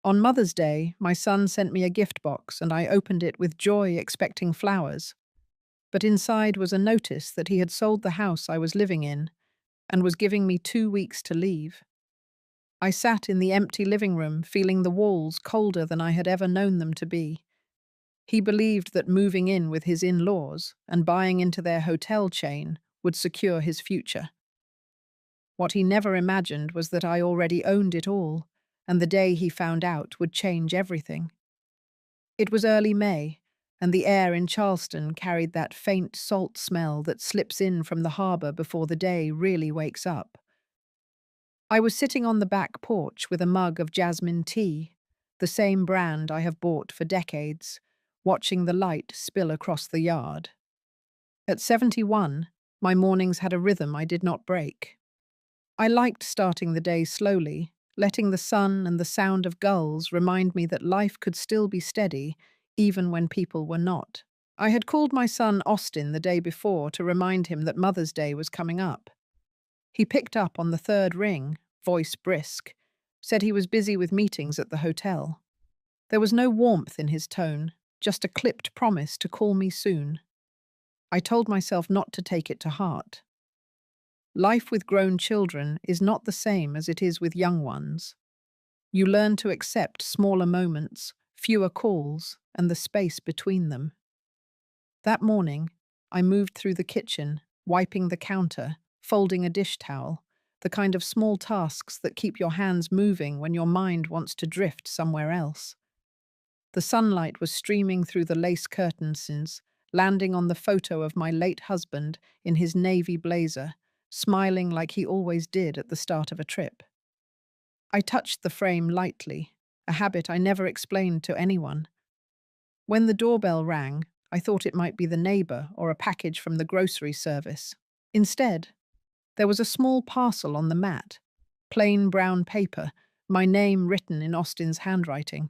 On Mother's Day, my son sent me a gift box and I opened it with joy, expecting flowers. But inside was a notice that he had sold the house I was living in and was giving me 2 weeks to leave. I sat in the empty living room, feeling the walls colder than I had ever known them to be. He believed that moving in with his in-laws and buying into their hotel chain would secure his future. What he never imagined was that I already owned it all, and the day he found out would change everything. It was early May, and the air in Charleston carried that faint salt smell that slips in from the harbour before the day really wakes up. I was sitting on the back porch with a mug of jasmine tea, the same brand I have bought for decades, watching the light spill across the yard. At 71, my mornings had a rhythm I did not break. I liked starting the day slowly, letting the sun and the sound of gulls remind me that life could still be steady, even when people were not. I had called my son Austin the day before to remind him that Mother's Day was coming up. He picked up on the third ring, voice brisk, said he was busy with meetings at the hotel. There was no warmth in his tone, just a clipped promise to call me soon. I told myself not to take it to heart. Life with grown children is not the same as it is with young ones. You learn to accept smaller moments, fewer calls, and the space between them. That morning, I moved through the kitchen, wiping the counter, folding a dish towel, the kind of small tasks that keep your hands moving when your mind wants to drift somewhere else. The sunlight was streaming through the lace curtains, landing on the photo of my late husband in his navy blazer, smiling like he always did at the start of a trip. I touched the frame lightly, a habit I never explained to anyone. When the doorbell rang, I thought it might be the neighbor or a package from the grocery service. Instead, there was a small parcel on the mat, plain brown paper, my name written in Austin's handwriting.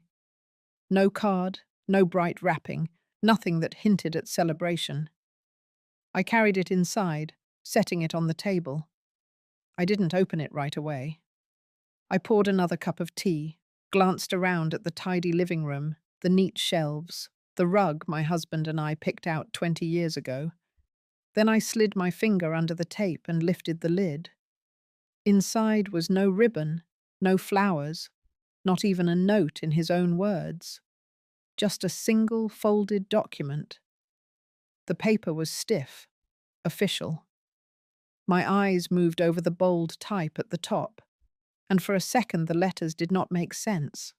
No card, no bright wrapping, nothing that hinted at celebration. I carried it inside, setting it on the table. I didn't open it right away. I poured another cup of tea, glanced around at the tidy living room, the neat shelves, the rug my husband and I picked out 20 years ago. Then I slid my finger under the tape and lifted the lid. Inside was no ribbon, no flowers, not even a note in his own words. Just a single folded document. The paper was stiff, official. My eyes moved over the bold type at the top, and for a second the letters did not make sense.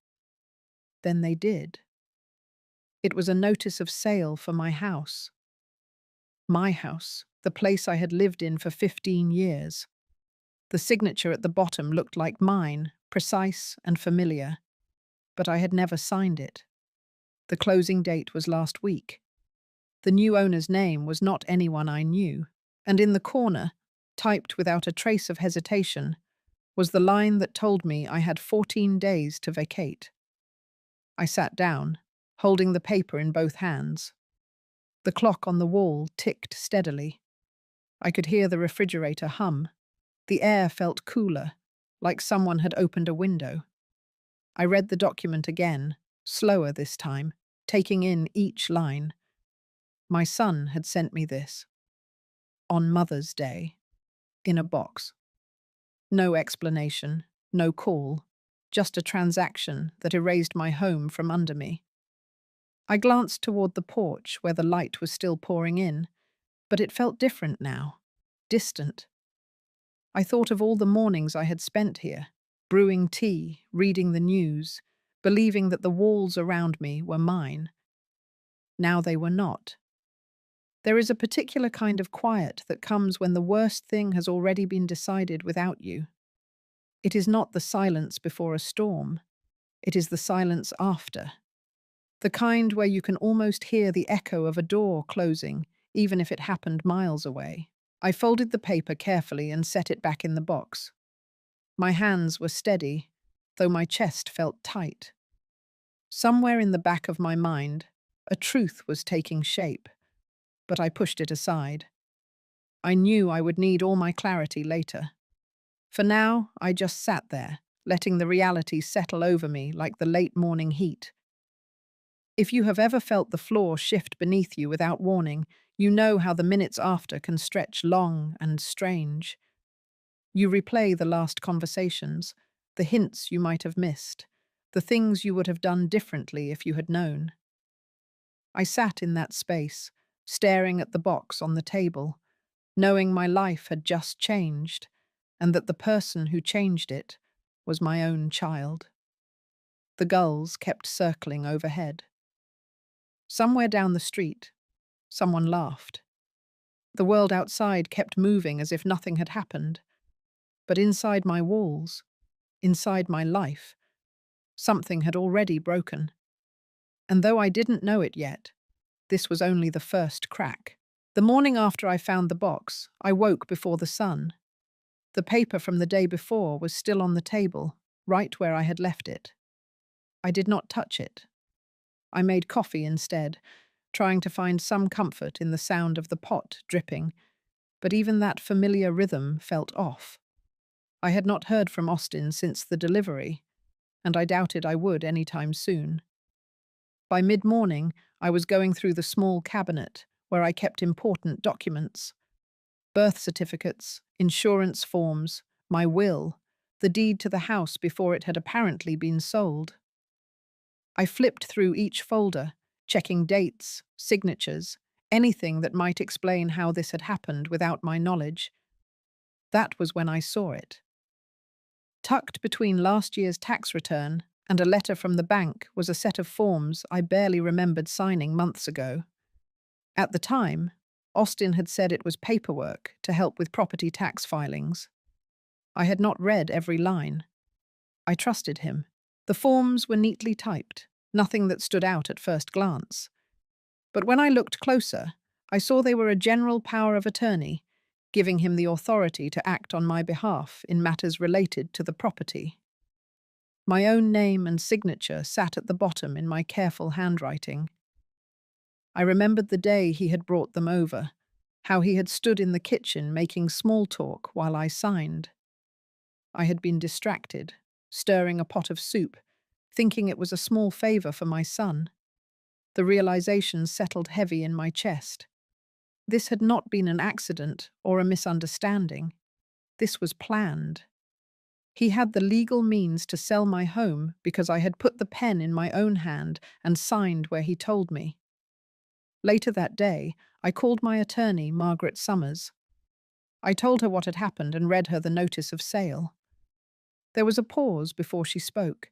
Then they did. It was a notice of sale for my house. My house, the place I had lived in for 15 years. The signature at the bottom looked like mine, precise and familiar, but I had never signed it. The closing date was last week. The new owner's name was not anyone I knew, and in the corner, typed without a trace of hesitation, was the line that told me I had 14 days to vacate. I sat down, holding the paper in both hands. The clock on the wall ticked steadily. I could hear the refrigerator hum. The air felt cooler, like someone had opened a window. I read the document again, slower this time, taking in each line. My son had sent me this. On Mother's Day. In a box. No explanation, no call, just a transaction that erased my home from under me. I glanced toward the porch where the light was still pouring in, but it felt different now, distant. I thought of all the mornings I had spent here, brewing tea, reading the news, believing that the walls around me were mine. Now they were not. There is a particular kind of quiet that comes when the worst thing has already been decided without you. It is not the silence before a storm. It is the silence after. The kind where you can almost hear the echo of a door closing, even if it happened miles away. I folded the paper carefully and set it back in the box. My hands were steady, though my chest felt tight. Somewhere in the back of my mind, a truth was taking shape, but I pushed it aside. I knew I would need all my clarity later. For now, I just sat there, letting the reality settle over me like the late morning heat. If you have ever felt the floor shift beneath you without warning, you know how the minutes after can stretch long and strange. You replay the last conversations, the hints you might have missed, the things you would have done differently if you had known. I sat in that space, staring at the box on the table, knowing my life had just changed, and that the person who changed it was my own child. The gulls kept circling overhead. Somewhere down the street, someone laughed. The world outside kept moving as if nothing had happened. But inside my walls, inside my life, something had already broken. And though I didn't know it yet, this was only the first crack. The morning after I found the box, I woke before the sun. The paper from the day before was still on the table, right where I had left it. I did not touch it. I made coffee instead, trying to find some comfort in the sound of the pot dripping, but even that familiar rhythm felt off. I had not heard from Austin since the delivery, and I doubted I would any time soon. By mid-morning, I was going through the small cabinet where I kept important documents: birth certificates, insurance forms, my will, the deed to the house before it had apparently been sold. I flipped through each folder, checking dates, signatures, anything that might explain how this had happened without my knowledge. That was when I saw it. Tucked between last year's tax return and a letter from the bank was a set of forms I barely remembered signing months ago. At the time, Austin had said it was paperwork to help with property tax filings. I had not read every line. I trusted him. The forms were neatly typed, nothing that stood out at first glance. But when I looked closer, I saw they were a general power of attorney, giving him the authority to act on my behalf in matters related to the property. My own name and signature sat at the bottom in my careful handwriting. I remembered the day he had brought them over, how he had stood in the kitchen making small talk while I signed. I had been distracted, stirring a pot of soup, thinking it was a small favor for my son. The realization settled heavy in my chest. This had not been an accident or a misunderstanding. This was planned. He had the legal means to sell my home because I had put the pen in my own hand and signed where he told me. Later that day, I called my attorney, Margaret Summers. I told her what had happened and read her the notice of sale. There was a pause before she spoke,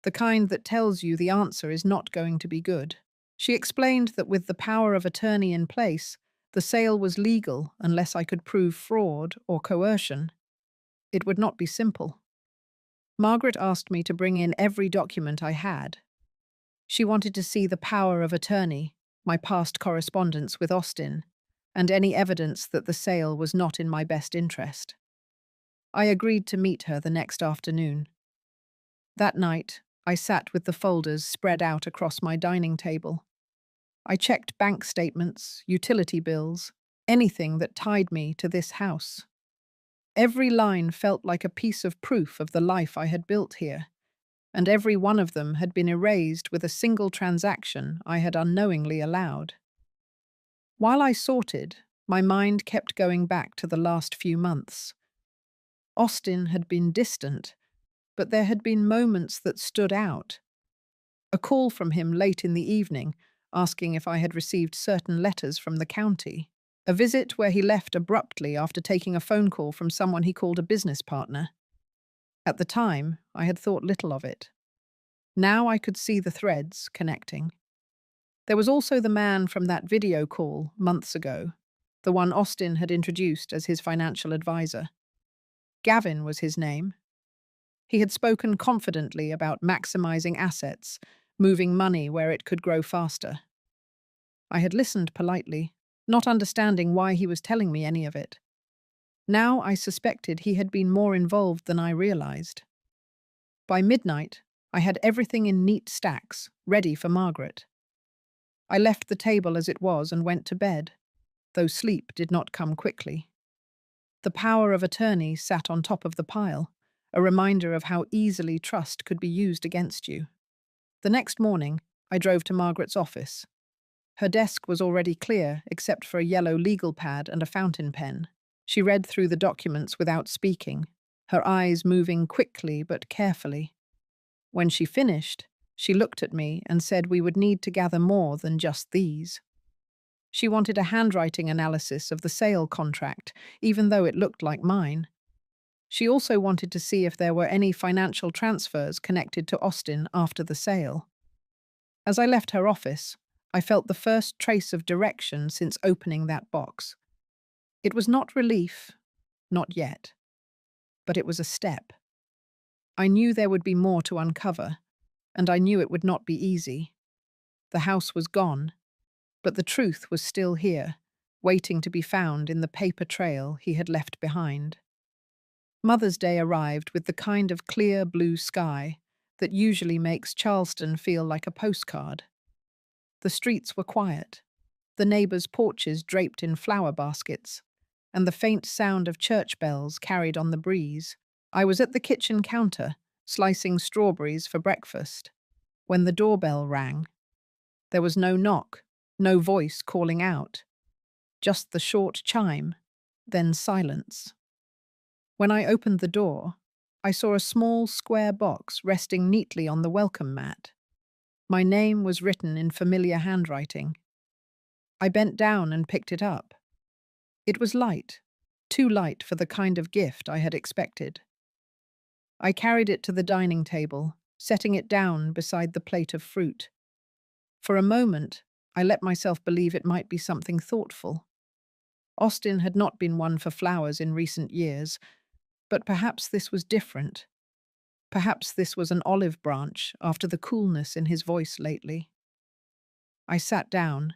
the kind that tells you the answer is not going to be good. She explained that with the power of attorney in place, the sale was legal unless I could prove fraud or coercion. It would not be simple. Margaret asked me to bring in every document I had. She wanted to see the power of attorney, my past correspondence with Austin, and any evidence that the sale was not in my best interest. I agreed to meet her the next afternoon. That night, I sat with the folders spread out across my dining table. I checked bank statements, utility bills, anything that tied me to this house. Every line felt like a piece of proof of the life I had built here, and every one of them had been erased with a single transaction I had unknowingly allowed. While I sorted, my mind kept going back to the last few months. Austin had been distant, but there had been moments that stood out. A call from him late in the evening, asking if I had received certain letters from the county. A visit where he left abruptly after taking a phone call from someone he called a business partner. At the time, I had thought little of it. Now I could see the threads connecting. There was also the man from that video call months ago, the one Austin had introduced as his financial advisor. Gavin was his name. He had spoken confidently about maximizing assets, moving money where it could grow faster. I had listened politely, not understanding why he was telling me any of it. Now I suspected he had been more involved than I realized. By midnight, I had everything in neat stacks, ready for Margaret. I left the table as it was and went to bed, though sleep did not come quickly. The power of attorney sat on top of the pile, a reminder of how easily trust could be used against you. The next morning, I drove to Margaret's office. Her desk was already clear, except for a yellow legal pad and a fountain pen. She read through the documents without speaking, her eyes moving quickly but carefully. When she finished, she looked at me and said we would need to gather more than just these. She wanted a handwriting analysis of the sale contract, even though it looked like mine. She also wanted to see if there were any financial transfers connected to Austin after the sale. As I left her office, I felt the first trace of direction since opening that box. It was not relief, not yet, but it was a step. I knew there would be more to uncover, and I knew it would not be easy. The house was gone, but the truth was still here, waiting to be found in the paper trail he had left behind. Mother's Day arrived with the kind of clear blue sky that usually makes Charleston feel like a postcard. The streets were quiet, the neighbors' porches draped in flower baskets, and the faint sound of church bells carried on the breeze. I was at the kitchen counter, slicing strawberries for breakfast, when the doorbell rang. There was no knock, no voice calling out, just the short chime, then silence. When I opened the door, I saw a small square box resting neatly on the welcome mat. My name was written in familiar handwriting. I bent down and picked it up. It was light, too light for the kind of gift I had expected. I carried it to the dining table, setting it down beside the plate of fruit. For a moment, I let myself believe it might be something thoughtful. Austin had not been one for flowers in recent years, but perhaps this was different. Perhaps this was an olive branch after the coolness in his voice lately. I sat down,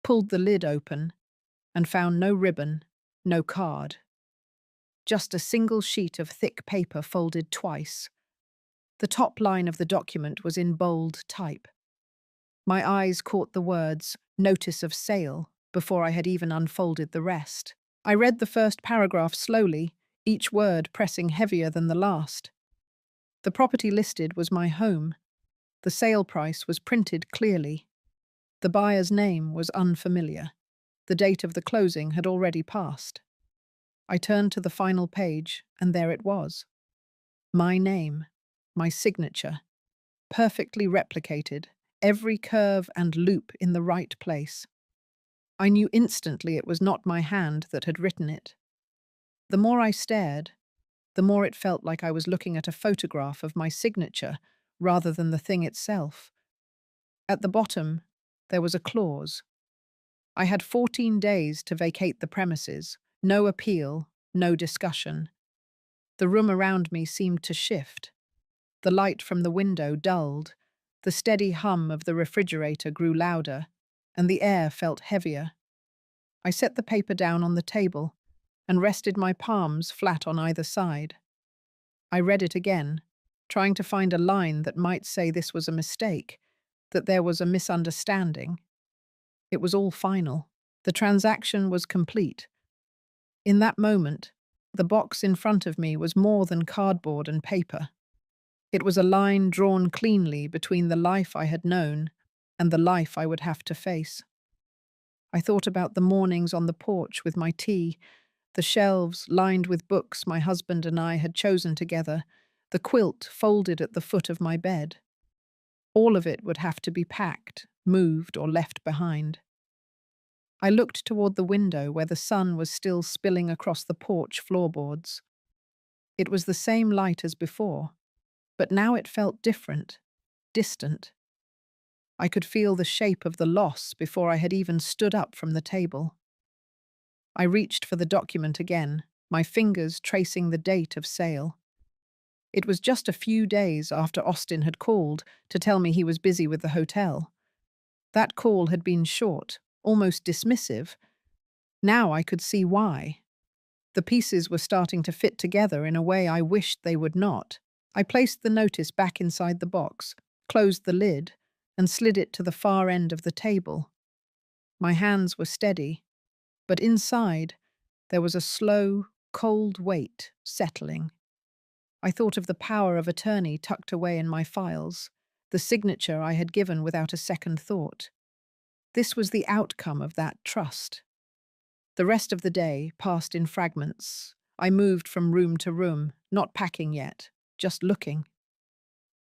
pulled the lid open, and found no ribbon, no card. Just a single sheet of thick paper folded twice. The top line of the document was in bold type. My eyes caught the words, "Notice of sale," before I had even unfolded the rest. I read the first paragraph slowly, each word pressing heavier than the last. The property listed was my home. The sale price was printed clearly. The buyer's name was unfamiliar. The date of the closing had already passed. I turned to the final page, and there it was. My name, my signature, perfectly replicated, every curve and loop in the right place. I knew instantly it was not my hand that had written it. The more I stared, the more it felt like I was looking at a photograph of my signature rather than the thing itself. At the bottom, there was a clause. I had 14 days to vacate the premises, no appeal, no discussion. The room around me seemed to shift. The light from the window dulled, the steady hum of the refrigerator grew louder, and the air felt heavier. I set the paper down on the table and rested my palms flat on either side. I read it again, trying to find a line that might say this was a mistake, that there was a misunderstanding. It was all final. The transaction was complete. In that moment, the box in front of me was more than cardboard and paper. It was a line drawn cleanly between the life I had known and the life I would have to face. I thought about the mornings on the porch with my tea, the shelves lined with books my husband and I had chosen together, the quilt folded at the foot of my bed. All of it would have to be packed, moved, or left behind. I looked toward the window where the sun was still spilling across the porch floorboards. It was the same light as before, but now it felt different, distant. I could feel the shape of the loss before I had even stood up from the table. I reached for the document again, my fingers tracing the date of sale. It was just a few days after Austin had called to tell me he was busy with the hotel. That call had been short, almost dismissive. Now I could see why. The pieces were starting to fit together in a way I wished they would not. I placed the notice back inside the box, closed the lid, and slid it to the far end of the table. My hands were steady, but inside there was a slow, cold weight settling. I thought of the power of attorney tucked away in my files, the signature I had given without a second thought. This was the outcome of that trust. The rest of the day passed in fragments. I moved from room to room, not packing yet, just looking.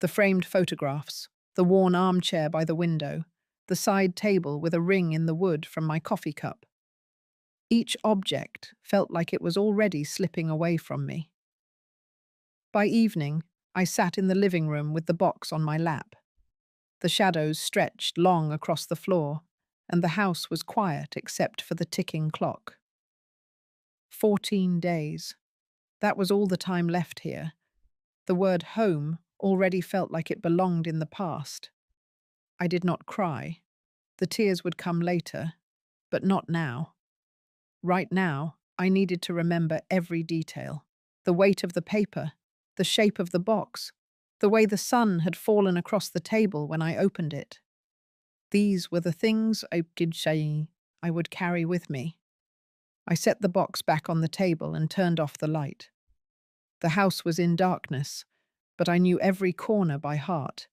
The framed photographs, the worn armchair by the window, the side table with a ring in the wood from my coffee cup. Each object felt like it was already slipping away from me. By evening, I sat in the living room with the box on my lap. The shadows stretched long across the floor, and the house was quiet except for the ticking clock. 14 days. That was all the time left here. The word home already felt like it belonged in the past. I did not cry. The tears would come later, but not now. Right now, I needed to remember every detail. The weight of the paper, the shape of the box, the way the sun had fallen across the table when I opened it. These were the things I would carry with me. I set the box back on the table and turned off the light. The house was in darkness, but I knew every corner by heart.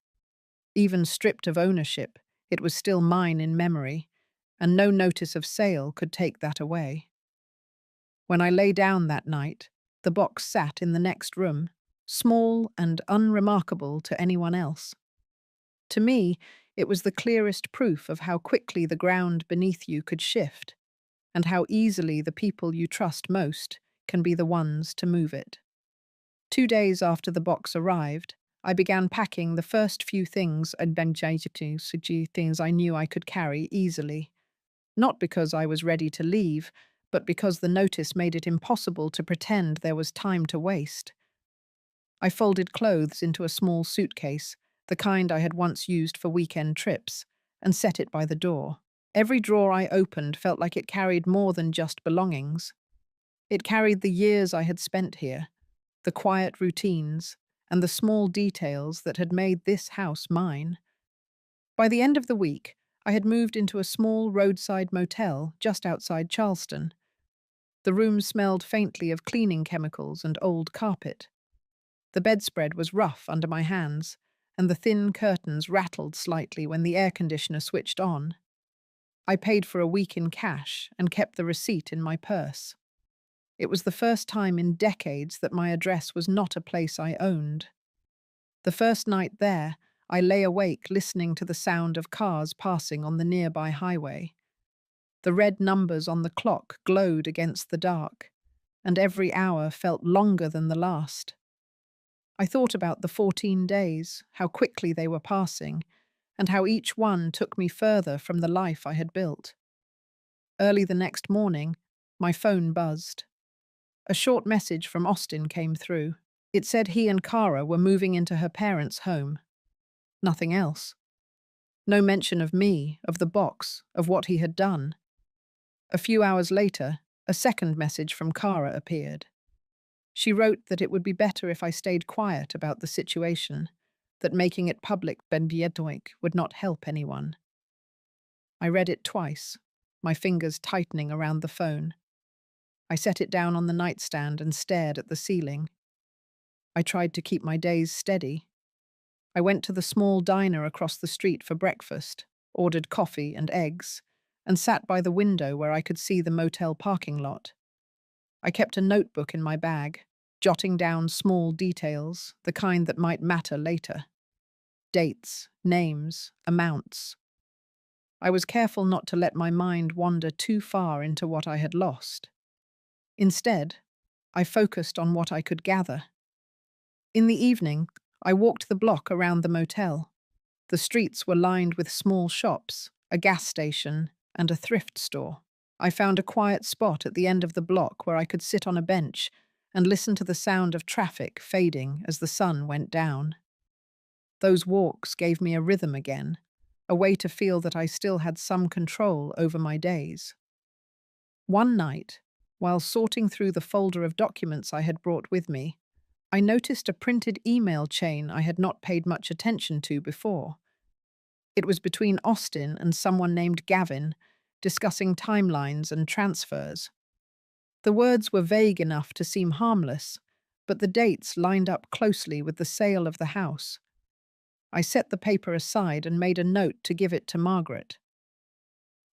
Even stripped of ownership, it was still mine in memory, and no notice of sale could take that away. When I lay down that night, the box sat in the next room, small and unremarkable to anyone else. To me, it was the clearest proof of how quickly the ground beneath you could shift, and how easily the people you trust most can be the ones to move it. 2 days after the box arrived, I began packing the first few things things I knew I could carry easily. Not because I was ready to leave, but because the notice made it impossible to pretend there was time to waste. I folded clothes into a small suitcase, the kind I had once used for weekend trips, and set it by the door. Every drawer I opened felt like it carried more than just belongings. It carried the years I had spent here, the quiet routines, and the small details that had made this house mine. By the end of the week, I had moved into a small roadside motel just outside Charleston. The room smelled faintly of cleaning chemicals and old carpet. The bedspread was rough under my hands, and the thin curtains rattled slightly when the air conditioner switched on. I paid for a week in cash and kept the receipt in my purse. It was the first time in decades that my address was not a place I owned. The first night there, I lay awake listening to the sound of cars passing on the nearby highway. The red numbers on the clock glowed against the dark, and every hour felt longer than the last. I thought about the 14 days, how quickly they were passing, and how each one took me further from the life I had built. Early the next morning, my phone buzzed. A short message from Austin came through. It said he and Cara were moving into her parents' home. Nothing else. No mention of me, of the box, of what he had done. A few hours later, a second message from Cara appeared. She wrote that it would be better if I stayed quiet about the situation, that making it public would not help anyone. I read it twice, my fingers tightening around the phone. I set it down on the nightstand and stared at the ceiling. I tried to keep my days steady. I went to the small diner across the street for breakfast, ordered coffee and eggs, and sat by the window where I could see the motel parking lot. I kept a notebook in my bag, jotting down small details, the kind that might matter later. Dates, names, amounts. I was careful not to let my mind wander too far into what I had lost. Instead, I focused on what I could gather. In the evening, I walked the block around the motel. The streets were lined with small shops, a gas station, and a thrift store. I found a quiet spot at the end of the block where I could sit on a bench and listen to the sound of traffic fading as the sun went down. Those walks gave me a rhythm again, a way to feel that I still had some control over my days. One night, while sorting through the folder of documents I had brought with me, I noticed a printed email chain I had not paid much attention to before. It was between Austin and someone named Gavin, discussing timelines and transfers. The words were vague enough to seem harmless, but the dates lined up closely with the sale of the house. I set the paper aside and made a note to give it to Margaret.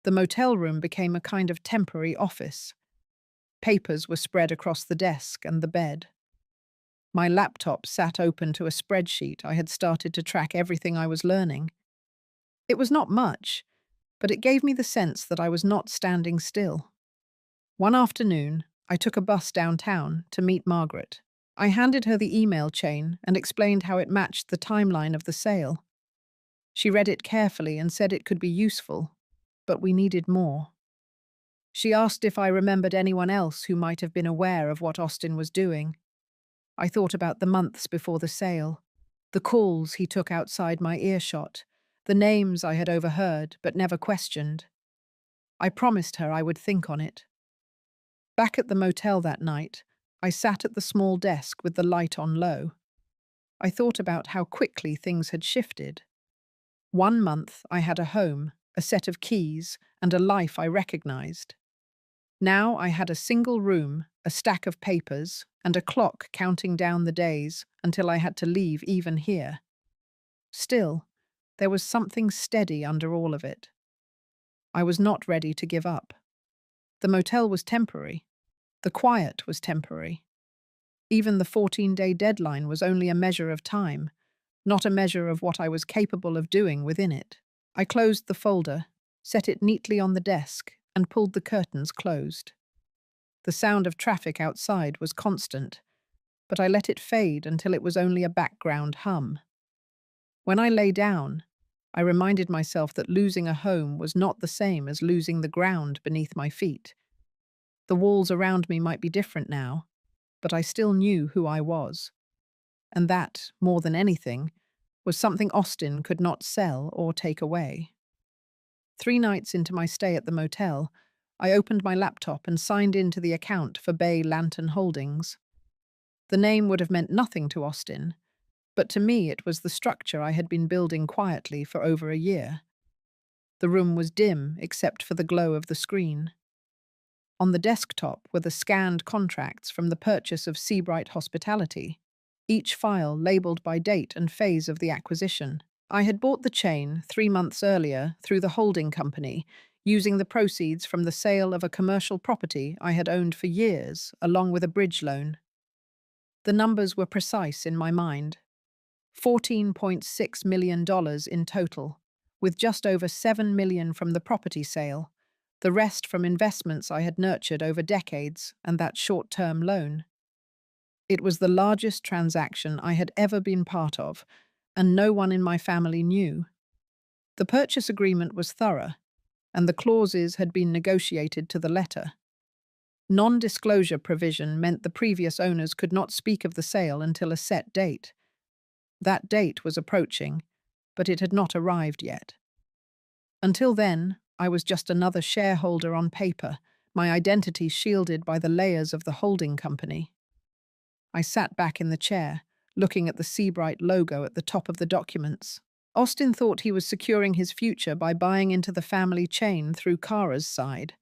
The motel room became a kind of temporary office. Papers were spread across the desk and the bed. My laptop sat open to a spreadsheet I had started to track everything I was learning. It was not much, but it gave me the sense that I was not standing still. One afternoon, I took a bus downtown to meet Margaret. I handed her the email chain and explained how it matched the timeline of the sale. She read it carefully and said it could be useful, but we needed more. She asked if I remembered anyone else who might have been aware of what Austin was doing. I thought about the months before the sale, the calls he took outside my earshot, the names I had overheard but never questioned. I promised her I would think on it. Back at the motel that night, I sat at the small desk with the light on low. I thought about how quickly things had shifted. 1 month I had a home, a set of keys, and a life I recognized. Now I had a single room, a stack of papers, and a clock counting down the days until I had to leave even here. Still, there was something steady under all of it. I was not ready to give up. The motel was temporary. The quiet was temporary. Even the 14-day deadline was only a measure of time, not a measure of what I was capable of doing within it. I closed the folder, set it neatly on the desk, and pulled the curtains closed. The sound of traffic outside was constant, but I let it fade until it was only a background hum. When I lay down, I reminded myself that losing a home was not the same as losing the ground beneath my feet. The walls around me might be different now, but I still knew who I was. And that, more than anything, was something Austin could not sell or take away. 3 nights into my stay at the motel, I opened my laptop and signed into the account for Bay Lantern Holdings. The name would have meant nothing to Austin, but to me it was the structure I had been building quietly for over a year. The room was dim except for the glow of the screen. On the desktop were the scanned contracts from the purchase of Seabright Hospitality, each file labelled by date and phase of the acquisition. I had bought the chain 3 months earlier through the holding company, using the proceeds from the sale of a commercial property I had owned for years, along with a bridge loan. The numbers were precise in my mind. $14.6 million in total, with just over $7 million from the property sale, the rest from investments I had nurtured over decades and that short-term loan. It was the largest transaction I had ever been part of, and no one in my family knew. The purchase agreement was thorough, and the clauses had been negotiated to the letter. Non-disclosure provision meant the previous owners could not speak of the sale until a set date. That date was approaching, but it had not arrived yet. Until then, I was just another shareholder on paper, my identity shielded by the layers of the holding company. I sat back in the chair, looking at the Seabright logo at the top of the documents. Austin thought he was securing his future by buying into the family chain through Kara's side.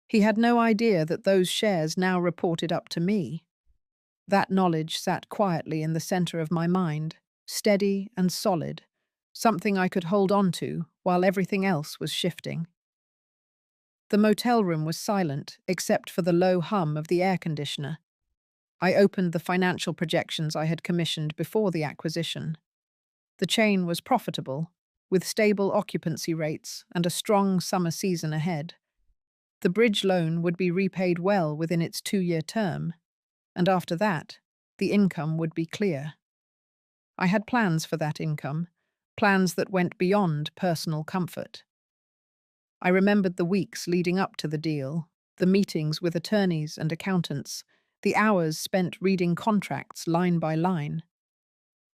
He had no idea that those shares now reported up to me. That knowledge sat quietly in the center of my mind, steady and solid, something I could hold on to while everything else was shifting. The motel room was silent, except for the low hum of the air conditioner. I opened the financial projections I had commissioned before the acquisition. The chain was profitable, with stable occupancy rates and a strong summer season ahead. The bridge loan would be repaid well within its 2-year term, and after that, the income would be clear. I had plans for that income, plans that went beyond personal comfort. I remembered the weeks leading up to the deal, the meetings with attorneys and accountants, the hours spent reading contracts line by line.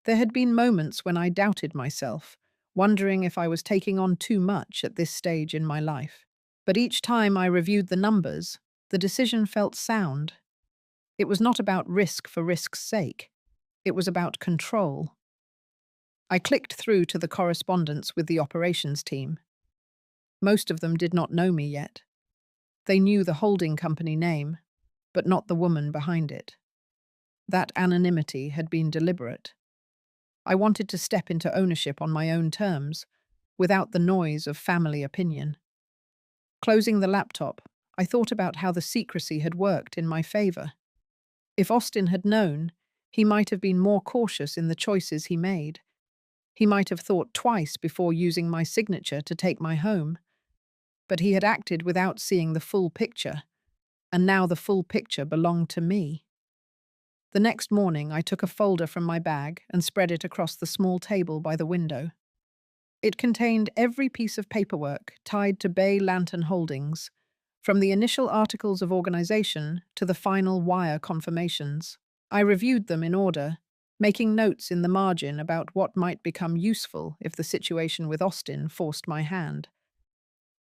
There had been moments when I doubted myself, wondering if I was taking on too much at this stage in my life. But each time I reviewed the numbers, the decision felt sound. It was not about risk for risk's sake. It was about control. I clicked through to the correspondence with the operations team. Most of them did not know me yet. They knew the holding company name, but not the woman behind it. That anonymity had been deliberate. I wanted to step into ownership on my own terms, without the noise of family opinion. Closing the laptop, I thought about how the secrecy had worked in my favor. If Austin had known, he might have been more cautious in the choices he made. He might have thought twice before using my signature to take my home. But he had acted without seeing the full picture, and now the full picture belonged to me. The next morning, I took a folder from my bag and spread it across the small table by the window. It contained every piece of paperwork tied to Bay Lantern Holdings, from the initial articles of organization to the final wire confirmations. I reviewed them in order, making notes in the margin about what might become useful if the situation with Austin forced my hand.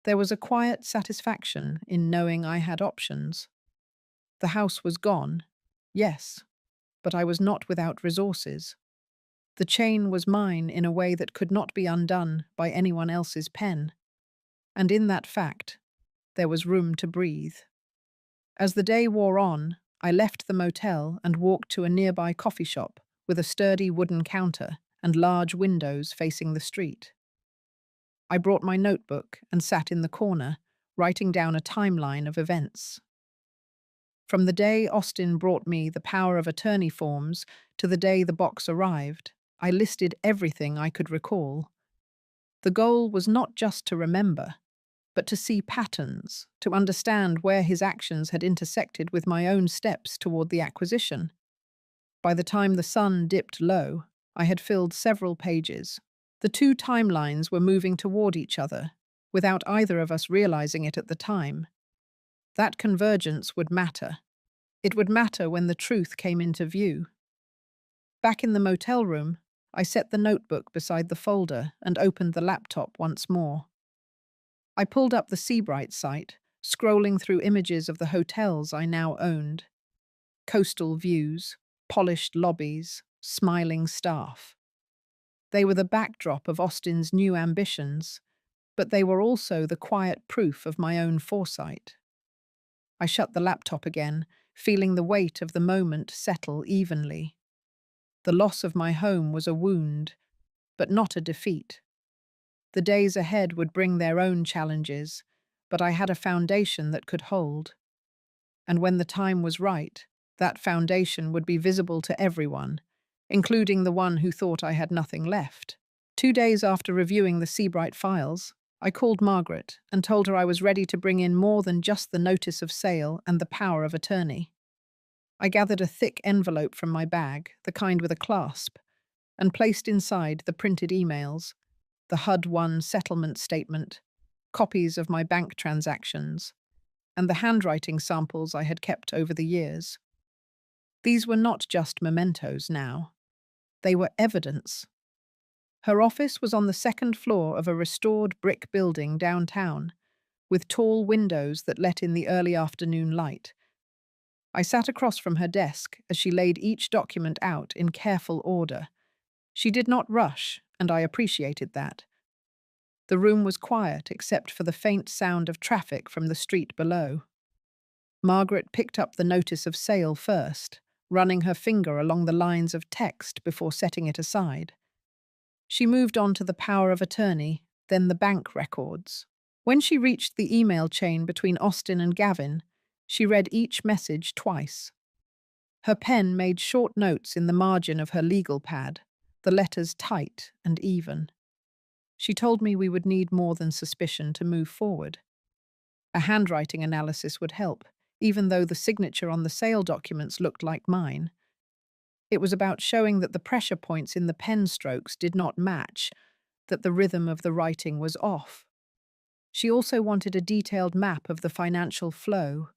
There was a quiet satisfaction in knowing I had options. The house was gone, yes, but I was not without resources. The chain was mine in a way that could not be undone by anyone else's pen. And in that fact, there was room to breathe. As the day wore on, I left the motel and walked to a nearby coffee shop with a sturdy wooden counter and large windows facing the street. I brought my notebook and sat in the corner, writing down a timeline of events. From the day Austin brought me the power of attorney forms to the day the box arrived, I listed everything I could recall. The goal was not just to remember, but to see patterns, to understand where his actions had intersected with my own steps toward the acquisition. By the time the sun dipped low, I had filled several pages. The two timelines were moving toward each other, without either of us realizing it at the time. That convergence would matter. It would matter when the truth came into view. Back in the motel room, I set the notebook beside the folder and opened the laptop once more. I pulled up the Seabright site, scrolling through images of the hotels I now owned. Coastal views, polished lobbies, smiling staff. They were the backdrop of Austin's new ambitions, but they were also the quiet proof of my own foresight. I shut the laptop again, feeling the weight of the moment settle evenly. The loss of my home was a wound, but not a defeat. The days ahead would bring their own challenges, but I had a foundation that could hold. And when the time was right, that foundation would be visible to everyone, including the one who thought I had nothing left. 2 days after reviewing the Seabright files, I called Margaret and told her I was ready to bring in more than just the notice of sale and the power of attorney. I gathered a thick envelope from my bag, the kind with a clasp, and placed inside the printed emails, the HUD-1 settlement statement, copies of my bank transactions, and the handwriting samples I had kept over the years. These were not just mementos now. They were evidence. Her office was on the second floor of a restored brick building downtown, with tall windows that let in the early afternoon light. I sat across from her desk as she laid each document out in careful order. She did not rush, and I appreciated that. The room was quiet except for the faint sound of traffic from the street below. Margaret picked up the notice of sale first, running her finger along the lines of text before setting it aside. She moved on to the power of attorney, then the bank records. When she reached the email chain between Austin and Gavin, she read each message twice. Her pen made short notes in the margin of her legal pad, the letters tight and even. She told me we would need more than suspicion to move forward. A handwriting analysis would help, even though the signature on the sale documents looked like mine. It was about showing that the pressure points in the pen strokes did not match, that the rhythm of the writing was off. She also wanted a detailed map of the financial flow,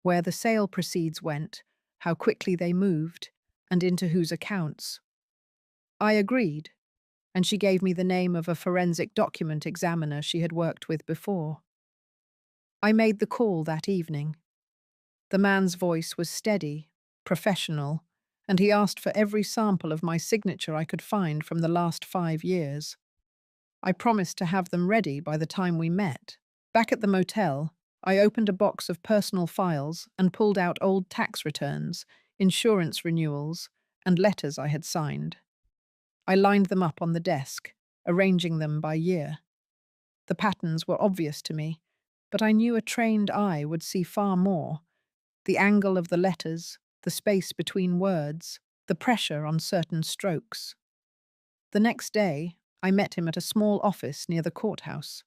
where the sale proceeds went, how quickly they moved, and into whose accounts. I agreed, and she gave me the name of a forensic document examiner she had worked with before. I made the call that evening. The man's voice was steady, professional, and he asked for every sample of my signature I could find from the last 5 years. I promised to have them ready by the time we met. Back at the motel, I opened a box of personal files and pulled out old tax returns, insurance renewals, and letters I had signed. I lined them up on the desk, arranging them by year. The patterns were obvious to me, but I knew a trained eye would see far more: the angle of the letters, the space between words, the pressure on certain strokes. The next day, I met him at a small office near the courthouse.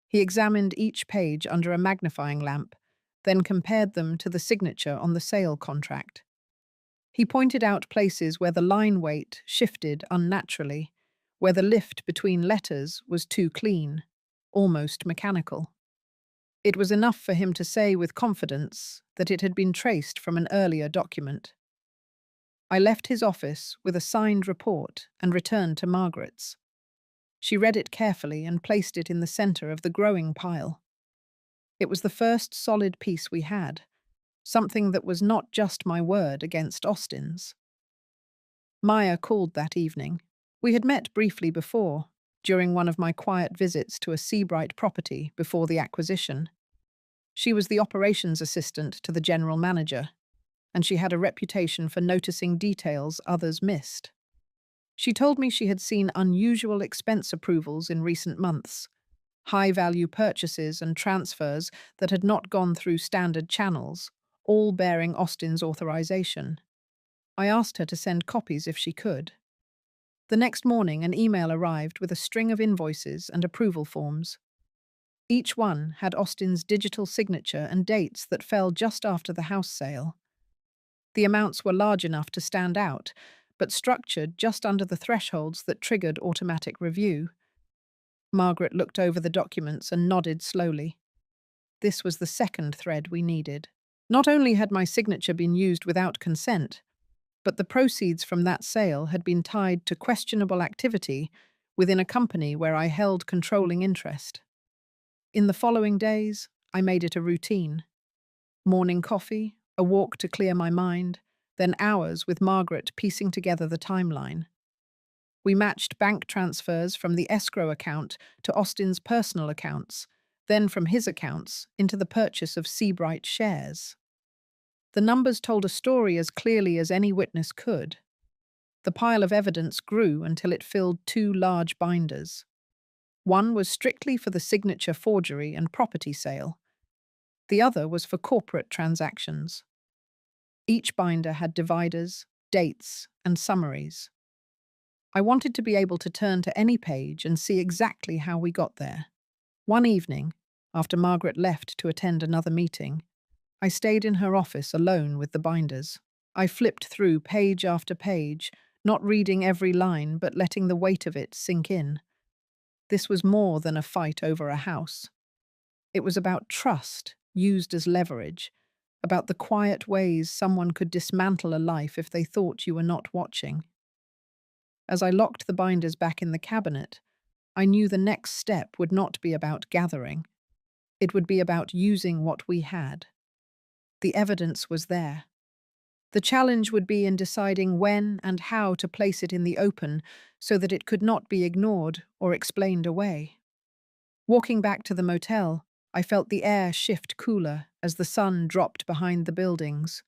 He examined each page under a magnifying lamp, then compared them to the signature on the sale contract. He pointed out places where the line weight shifted unnaturally, where the lift between letters was too clean, almost mechanical. It was enough for him to say with confidence that it had been traced from an earlier document. I left his office with a signed report and returned to Margaret's. She read it carefully and placed it in the center of the growing pile. It was the first solid piece we had, something that was not just my word against Austin's. Maya called that evening. We had met briefly before, during one of my quiet visits to a Seabright property before the acquisition. She was the operations assistant to the general manager, and she had a reputation for noticing details others missed. She told me she had seen unusual expense approvals in recent months, high-value purchases and transfers that had not gone through standard channels, all bearing Austin's authorization. I asked her to send copies if she could. The next morning, an email arrived with a string of invoices and approval forms. Each one had Austin's digital signature and dates that fell just after the house sale. The amounts were large enough to stand out, but structured just under the thresholds that triggered automatic review. Margaret looked over the documents and nodded slowly. This was the second thread we needed. Not only had my signature been used without consent, but the proceeds from that sale had been tied to questionable activity within a company where I held controlling interest. In the following days, I made it a routine. Morning coffee, a walk to clear my mind, then hours with Margaret piecing together the timeline. We matched bank transfers from the escrow account to Austin's personal accounts, then from his accounts into the purchase of Seabright shares. The numbers told a story as clearly as any witness could. The pile of evidence grew until it filled two large binders. One was strictly for the signature forgery and property sale. The other was for corporate transactions. Each binder had dividers, dates, and summaries. I wanted to be able to turn to any page and see exactly how we got there. One evening, after Margaret left to attend another meeting, I stayed in her office alone with the binders. I flipped through page after page, not reading every line but letting the weight of it sink in. This was more than a fight over a house. It was about trust used as leverage, about the quiet ways someone could dismantle a life if they thought you were not watching. As I locked the binders back in the cabinet, I knew the next step would not be about gathering. It would be about using what we had. The evidence was there. The challenge would be in deciding when and how to place it in the open so that it could not be ignored or explained away. Walking back to the motel, I felt the air shift cooler as the sun dropped behind the buildings.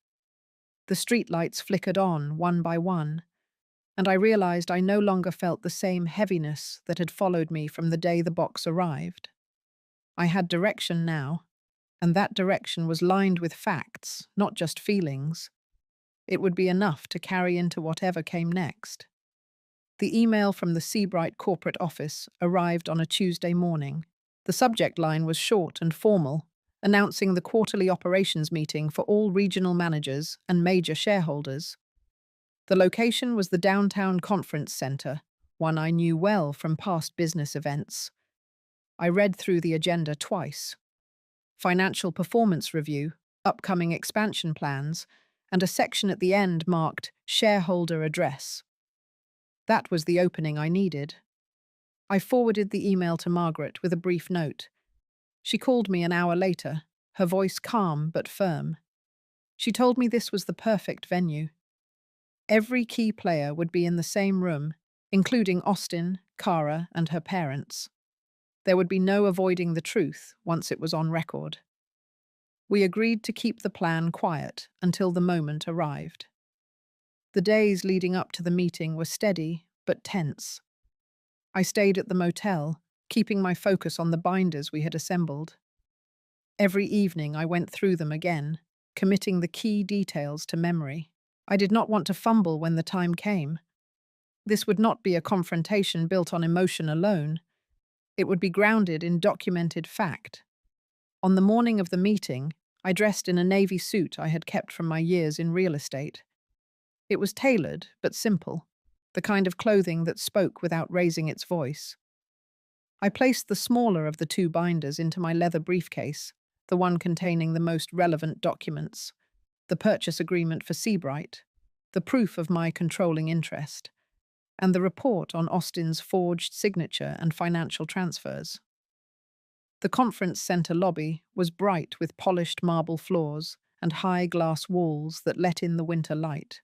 The streetlights flickered on, one by one, and I realized I no longer felt the same heaviness that had followed me from the day the box arrived. I had direction now, and that direction was lined with facts, not just feelings. It would be enough to carry into whatever came next. The email from the Seabright corporate office arrived on a Tuesday morning. The subject line was short and formal, announcing the quarterly operations meeting for all regional managers and major shareholders. The location was the downtown conference center, one I knew well from past business events. I read through the agenda twice. Financial performance review, upcoming expansion plans, and a section at the end marked Shareholder Address. That was the opening I needed. I forwarded the email to Margaret with a brief note. She called me an hour later, her voice calm but firm. She told me this was the perfect venue. Every key player would be in the same room, including Austin, Cara, and her parents. There would be no avoiding the truth once it was on record. We agreed to keep the plan quiet until the moment arrived. The days leading up to the meeting were steady but tense. I stayed at the motel, keeping my focus on the binders we had assembled. Every evening I went through them again, committing the key details to memory. I did not want to fumble when the time came. This would not be a confrontation built on emotion alone. It would be grounded in documented fact. On the morning of the meeting, I dressed in a navy suit I had kept from my years in real estate. It was tailored, but simple, the kind of clothing that spoke without raising its voice. I placed the smaller of the two binders into my leather briefcase, the one containing the most relevant documents: the purchase agreement for Seabright, the proof of my controlling interest, and the report on Austin's forged signature and financial transfers. The conference center lobby was bright with polished marble floors and high glass walls that let in the winter light.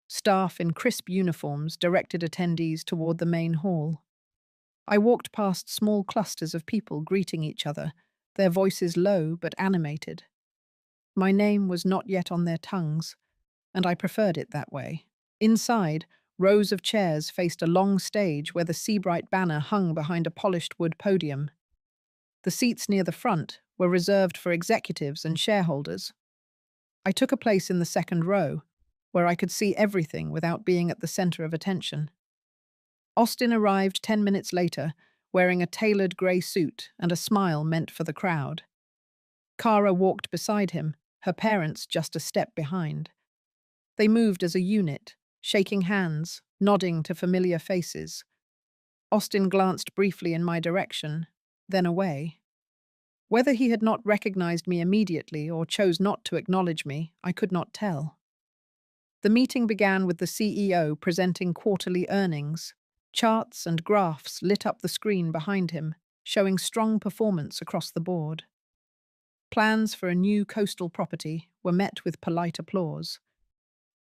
Staff in crisp uniforms directed attendees toward the main hall. I walked past small clusters of people greeting each other, their voices low but animated. My name was not yet on their tongues, and I preferred it that way. Inside, rows of chairs faced a long stage where the Seabright banner hung behind a polished wood podium. The seats near the front were reserved for executives and shareholders. I took a place in the second row, where I could see everything without being at the center of attention. Austin arrived 10 minutes later, wearing a tailored grey suit and a smile meant for the crowd. Kara walked beside him, her parents just a step behind. They moved as a unit, shaking hands, nodding to familiar faces. Austin glanced briefly in my direction, then away. Whether he had not recognized me immediately or chose not to acknowledge me, I could not tell. The meeting began with the CEO presenting quarterly earnings. Charts and graphs lit up the screen behind him, showing strong performance across the board. Plans for a new coastal property were met with polite applause.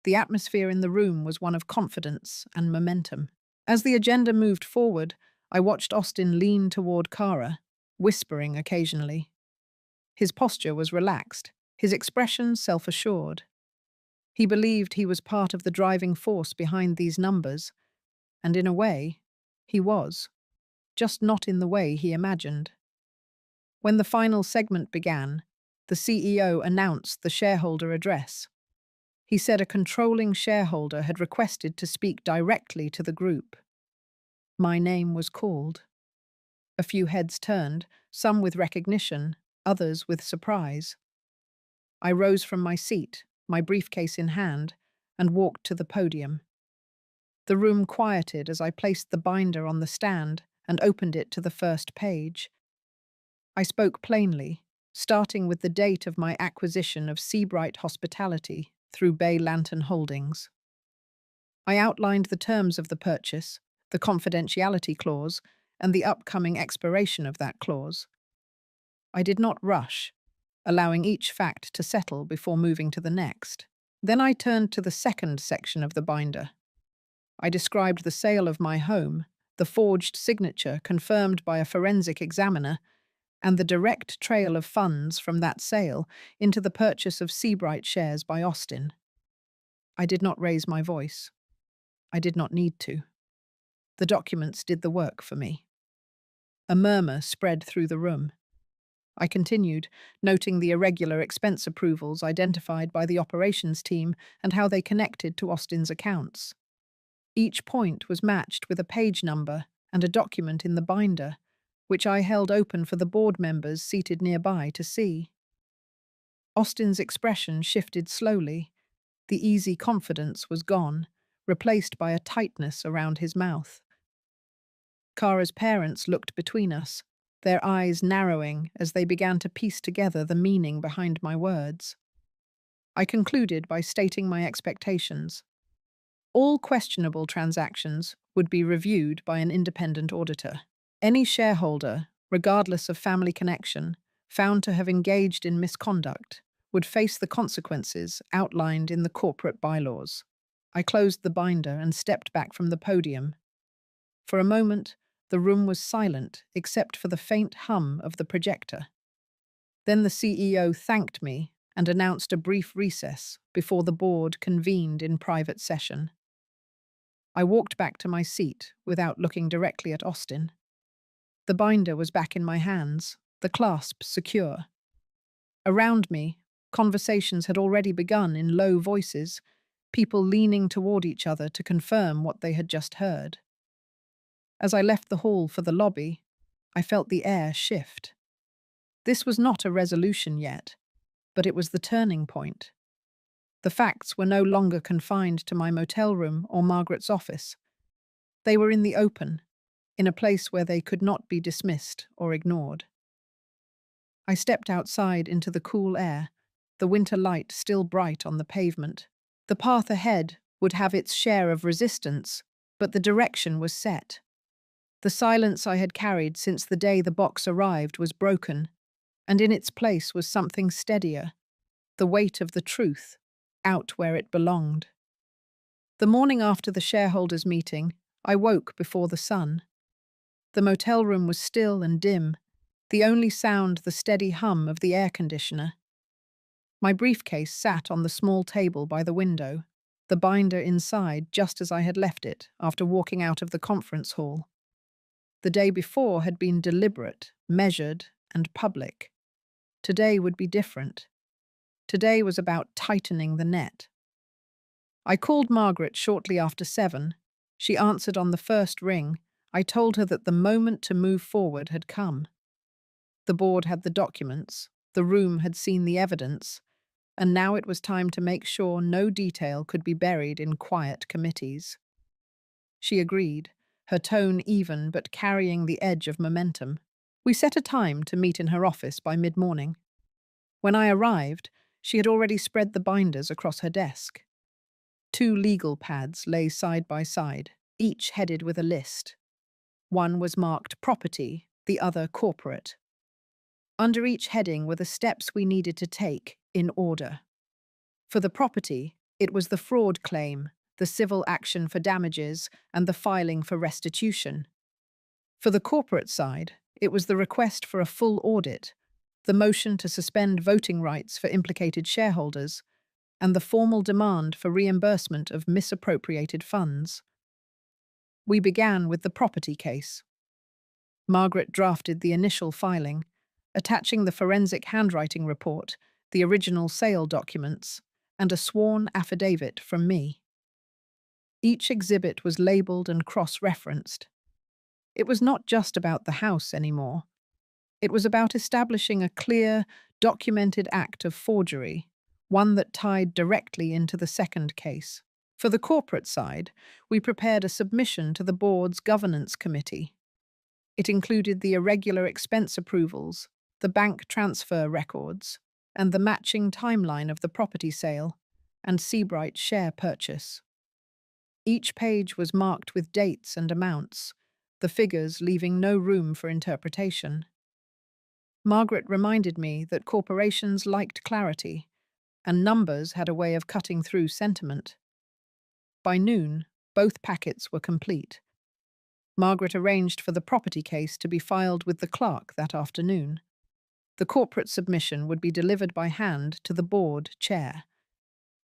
The atmosphere in the room was one of confidence and momentum. As the agenda moved forward, I watched Austin lean toward Kara, whispering occasionally. His posture was relaxed, his expression self-assured. He believed he was part of the driving force behind these numbers, and in a way, he was, just not in the way he imagined. When the final segment began, the CEO announced the shareholder address. He said a controlling shareholder had requested to speak directly to the group. My name was called. A few heads turned, some with recognition, others with surprise. I rose from my seat, my briefcase in hand, and walked to the podium. The room quieted as I placed the binder on the stand and opened it to the first page. I spoke plainly, starting with the date of my acquisition of Seabright Hospitality through Bay Lantern Holdings. I outlined the terms of the purchase, the confidentiality clause, and the upcoming expiration of that clause. I did not rush, allowing each fact to settle before moving to the next. Then I turned to the second section of the binder. I described the sale of my home, the forged signature confirmed by a forensic examiner, and the direct trail of funds from that sale into the purchase of Seabright shares by Austin. I did not raise my voice. I did not need to. The documents did the work for me. A murmur spread through the room. I continued, noting the irregular expense approvals identified by the operations team and how they connected to Austin's accounts. Each point was matched with a page number and a document in the binder, which I held open for the board members seated nearby to see. Austin's expression shifted slowly. The easy confidence was gone, replaced by a tightness around his mouth. Kara's parents looked between us, their eyes narrowing as they began to piece together the meaning behind my words. I concluded by stating my expectations. All questionable transactions would be reviewed by an independent auditor. Any shareholder, regardless of family connection, found to have engaged in misconduct would face the consequences outlined in the corporate bylaws. I closed the binder and stepped back from the podium. For a moment, the room was silent except for the faint hum of the projector. Then the CEO thanked me and announced a brief recess before the board convened in private session. I walked back to my seat without looking directly at Austin. The binder was back in my hands, the clasp secure. Around me, conversations had already begun in low voices, people leaning toward each other to confirm what they had just heard. As I left the hall for the lobby, I felt the air shift. This was not a resolution yet, but it was the turning point. The facts were no longer confined to my motel room or Margaret's office. They were in the open, in a place where they could not be dismissed or ignored. I stepped outside into the cool air, the winter light still bright on the pavement. The path ahead would have its share of resistance, but the direction was set. The silence I had carried since the day the box arrived was broken, and in its place was something steadier, the weight of the truth, out where it belonged. The morning after the shareholders' meeting, I woke before the sun. The motel room was still and dim, the only sound the steady hum of the air conditioner. My briefcase sat on the small table by the window, the binder inside just as I had left it after walking out of the conference hall. The day before had been deliberate, measured, and public. Today would be different. Today was about tightening the net. I called Margaret shortly after 7. She answered on the first ring. I told her that the moment to move forward had come. The board had the documents, the room had seen the evidence, and now it was time to make sure no detail could be buried in quiet committees. She agreed, her tone even but carrying the edge of momentum. We set a time to meet in her office by mid-morning. When I arrived, she had already spread the binders across her desk. 2 legal pads lay side by side, each headed with a list. One was marked property, the other corporate. Under each heading were the steps we needed to take in order. For the property, it was the fraud claim, the civil action for damages, and the filing for restitution. For the corporate side, it was the request for a full audit, the motion to suspend voting rights for implicated shareholders, and the formal demand for reimbursement of misappropriated funds. We began with the property case. Margaret drafted the initial filing, attaching the forensic handwriting report, the original sale documents, and a sworn affidavit from me. Each exhibit was labelled and cross-referenced. It was not just about the house anymore. It was about establishing a clear, documented act of forgery, one that tied directly into the second case. For the corporate side, we prepared a submission to the board's governance committee. It included the irregular expense approvals, the bank transfer records, and the matching timeline of the property sale and Seabright's share purchase. Each page was marked with dates and amounts, the figures leaving no room for interpretation. Margaret reminded me that corporations liked clarity, and numbers had a way of cutting through sentiment. By noon, both packets were complete. Margaret arranged for the property case to be filed with the clerk that afternoon. The corporate submission would be delivered by hand to the board chair.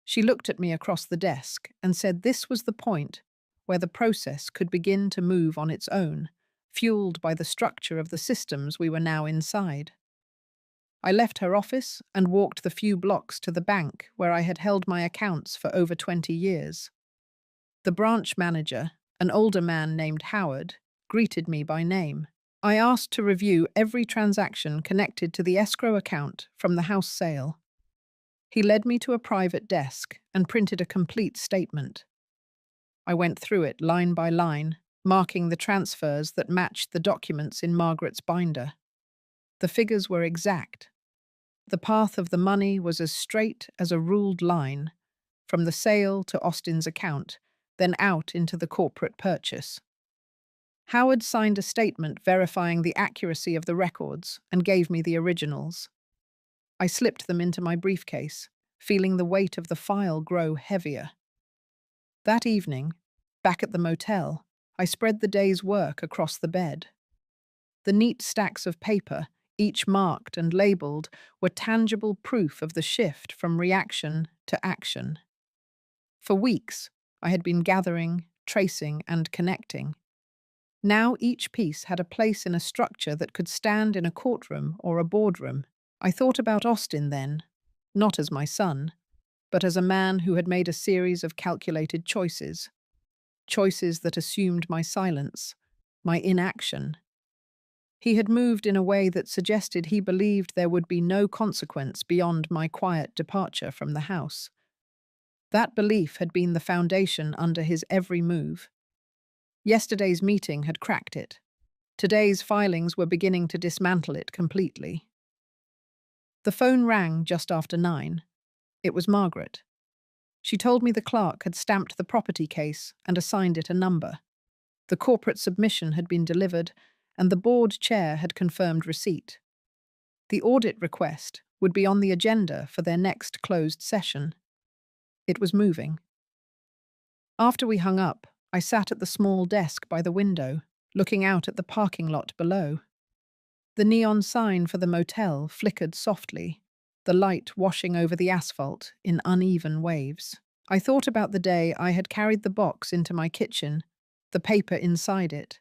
She looked at me across the desk and said this was the point where the process could begin to move on its own, fueled by the structure of the systems we were now inside. I left her office and walked the few blocks to the bank where I had held my accounts for over 20 years. The branch manager, an older man named Howard, greeted me by name. I asked to review every transaction connected to the escrow account from the house sale. He led me to a private desk and printed a complete statement. I went through it line by line, marking the transfers that matched the documents in Margaret's binder. The figures were exact. The path of the money was as straight as a ruled line, from the sale to Austin's account, then out into the corporate purchase. Howard signed a statement verifying the accuracy of the records and gave me the originals. I slipped them into my briefcase, feeling the weight of the file grow heavier. That evening, back at the motel, I spread the day's work across the bed. The neat stacks of paper, each marked and labelled, were tangible proof of the shift from reaction to action. For weeks, I had been gathering, tracing, and connecting. Now each piece had a place in a structure that could stand in a courtroom or a boardroom. I thought about Austin then, not as my son, but as a man who had made a series of calculated choices. Choices that assumed my silence, my inaction. He had moved in a way that suggested he believed there would be no consequence beyond my quiet departure from the house. That belief had been the foundation under his every move. Yesterday's meeting had cracked it. Today's filings were beginning to dismantle it completely. The phone rang just after 9. It was Margaret. She told me the clerk had stamped the property case and assigned it a number. The corporate submission had been delivered, and the board chair had confirmed receipt. The audit request would be on the agenda for their next closed session. It was moving. After we hung up, I sat at the small desk by the window, looking out at the parking lot below. The neon sign for the motel flickered softly, the light washing over the asphalt in uneven waves. I thought about the day I had carried the box into my kitchen, the paper inside it,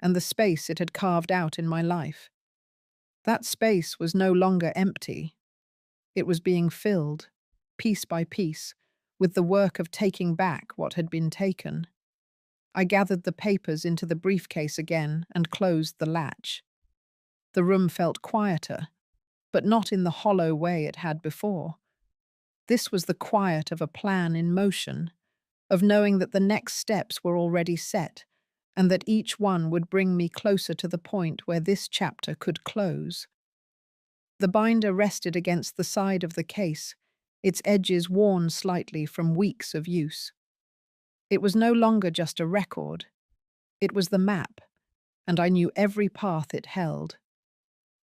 and the space it had carved out in my life. That space was no longer empty. It was being filled, piece by piece, with the work of taking back what had been taken. I gathered the papers into the briefcase again and closed the latch. The room felt quieter, but not in the hollow way it had before. This was the quiet of a plan in motion, of knowing that the next steps were already set, and that each one would bring me closer to the point where this chapter could close. The binder rested against the side of the case, its edges worn slightly from weeks of use. It was no longer just a record. It was the map, and I knew every path it held.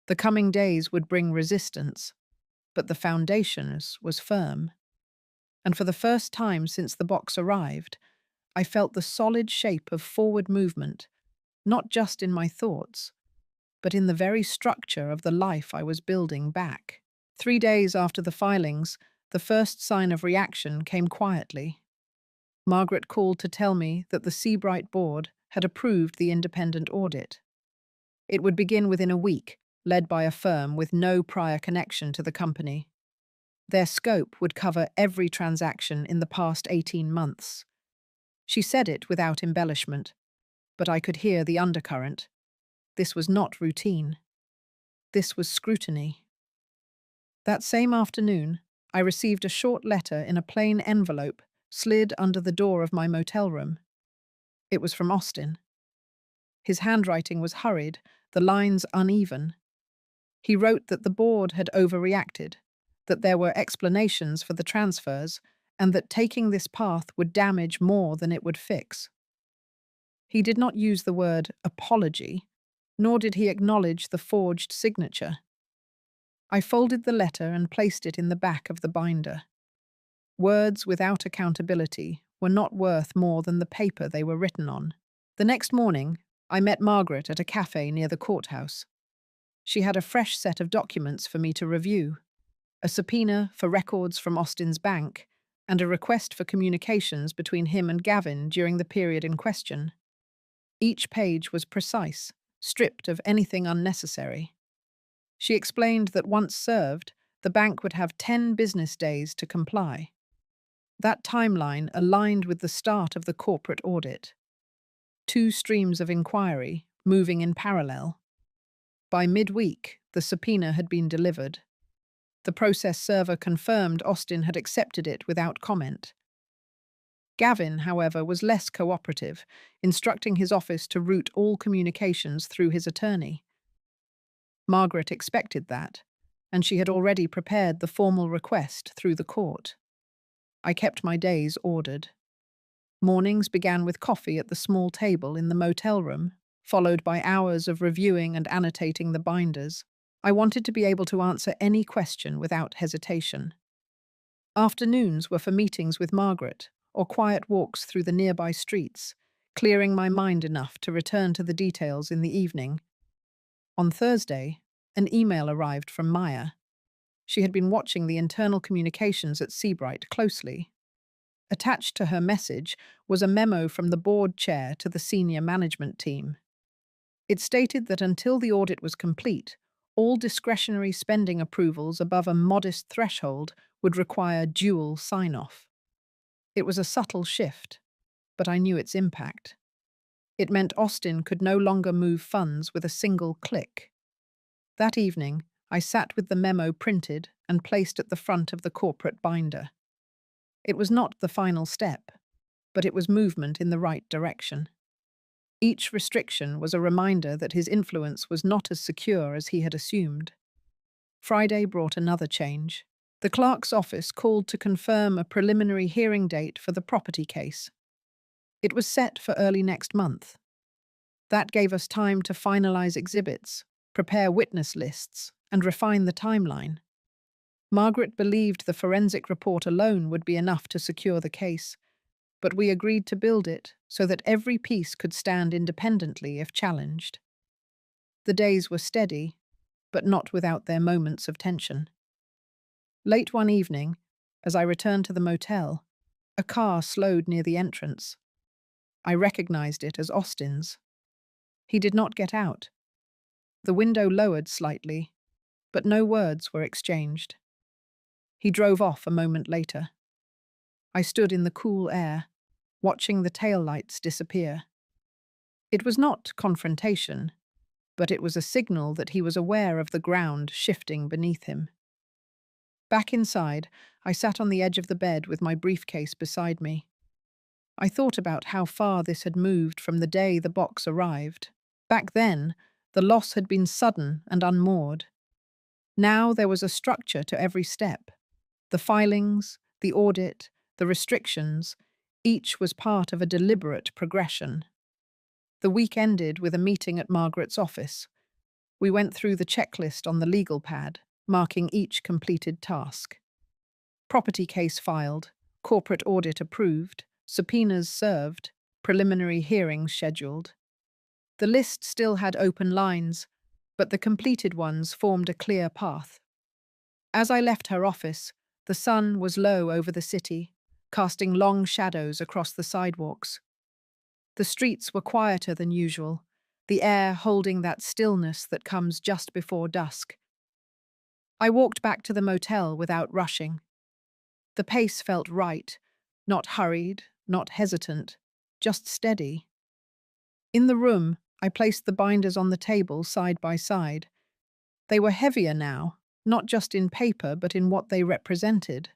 The coming days would bring resistance, but the foundations was firm. And for the first time since the box arrived, I felt the solid shape of forward movement, not just in my thoughts, but in the very structure of the life I was building back. 3 days after the filings, the first sign of reaction came quietly. Margaret called to tell me that the Seabright board had approved the independent audit. It would begin within a week, led by a firm with no prior connection to the company. Their scope would cover every transaction in the past 18 months. She said it without embellishment, but I could hear the undercurrent. This was not routine. This was scrutiny. That same afternoon, I received a short letter in a plain envelope slid under the door of my motel room. It was from Austin. His handwriting was hurried, the lines uneven. He wrote that the board had overreacted, that there were explanations for the transfers, and that taking this path would damage more than it would fix. He did not use the word apology, nor did he acknowledge the forged signature. I folded the letter and placed it in the back of the binder. Words without accountability were not worth more than the paper they were written on. The next morning, I met Margaret at a cafe near the courthouse. She had a fresh set of documents for me to review, a subpoena for records from Austin's bank, and a request for communications between him and Gavin during the period in question. Each page was precise, stripped of anything unnecessary. She explained that once served, the bank would have 10 business days to comply. That timeline aligned with the start of the corporate audit. 2 streams of inquiry, moving in parallel. By midweek, the subpoena had been delivered. The process server confirmed Austin had accepted it without comment. Gavin, however, was less cooperative, instructing his office to route all communications through his attorney. Margaret expected that, and she had already prepared the formal request through the court. I kept my days ordered. Mornings began with coffee at the small table in the motel room, followed by hours of reviewing and annotating the binders. I wanted to be able to answer any question without hesitation. Afternoons were for meetings with Margaret, or quiet walks through the nearby streets, clearing my mind enough to return to the details in the evening. On Thursday, An email arrived from Maya. She had been watching the internal communications at Seabright closely. Attached to her message was a memo from the board chair to the senior management team. It stated that until the audit was complete, all discretionary spending approvals above a modest threshold would require dual sign-off. It was a subtle shift, but I knew its impact. It meant Austin could no longer move funds with a single click. That evening, I sat with the memo printed and placed at the front of the corporate binder. It was not the final step, but it was movement in the right direction. Each restriction was a reminder that his influence was not as secure as he had assumed. Friday brought another change. The clerk's office called to confirm a preliminary hearing date for the property case. It was set for early next month. That gave us time to finalize exhibits, prepare witness lists, and refine the timeline. Margaret believed the forensic report alone would be enough to secure the case, but we agreed to build it so that every piece could stand independently if challenged. The days were steady, but not without their moments of tension. Late one evening, as I returned to the motel, a car slowed near the entrance. I recognized it as Austin's. He did not get out. The window lowered slightly, but no words were exchanged. He drove off a moment later. I stood in the cool air, watching the taillights disappear. It was not confrontation, but it was a signal that he was aware of the ground shifting beneath him. Back inside, I sat on the edge of the bed with my briefcase beside me. I thought about how far this had moved from the day the box arrived. Back then, the loss had been sudden and unmoored. Now there was a structure to every step. The filings, the audit, the restrictions, each was part of a deliberate progression. The week ended with a meeting at Margaret's office. We went through the checklist on the legal pad, marking each completed task. Property case filed, corporate audit approved, subpoenas served, preliminary hearings scheduled. The list still had open lines, but the completed ones formed a clear path. As I left her office, the sun was low over the city, casting long shadows across the sidewalks. The streets were quieter than usual, the air holding that stillness that comes just before dusk. I walked back to the motel without rushing. The pace felt right, not hurried, not hesitant, just steady. In the room, I placed the binders on the table side by side. They were heavier now, not just in paper but in what they represented.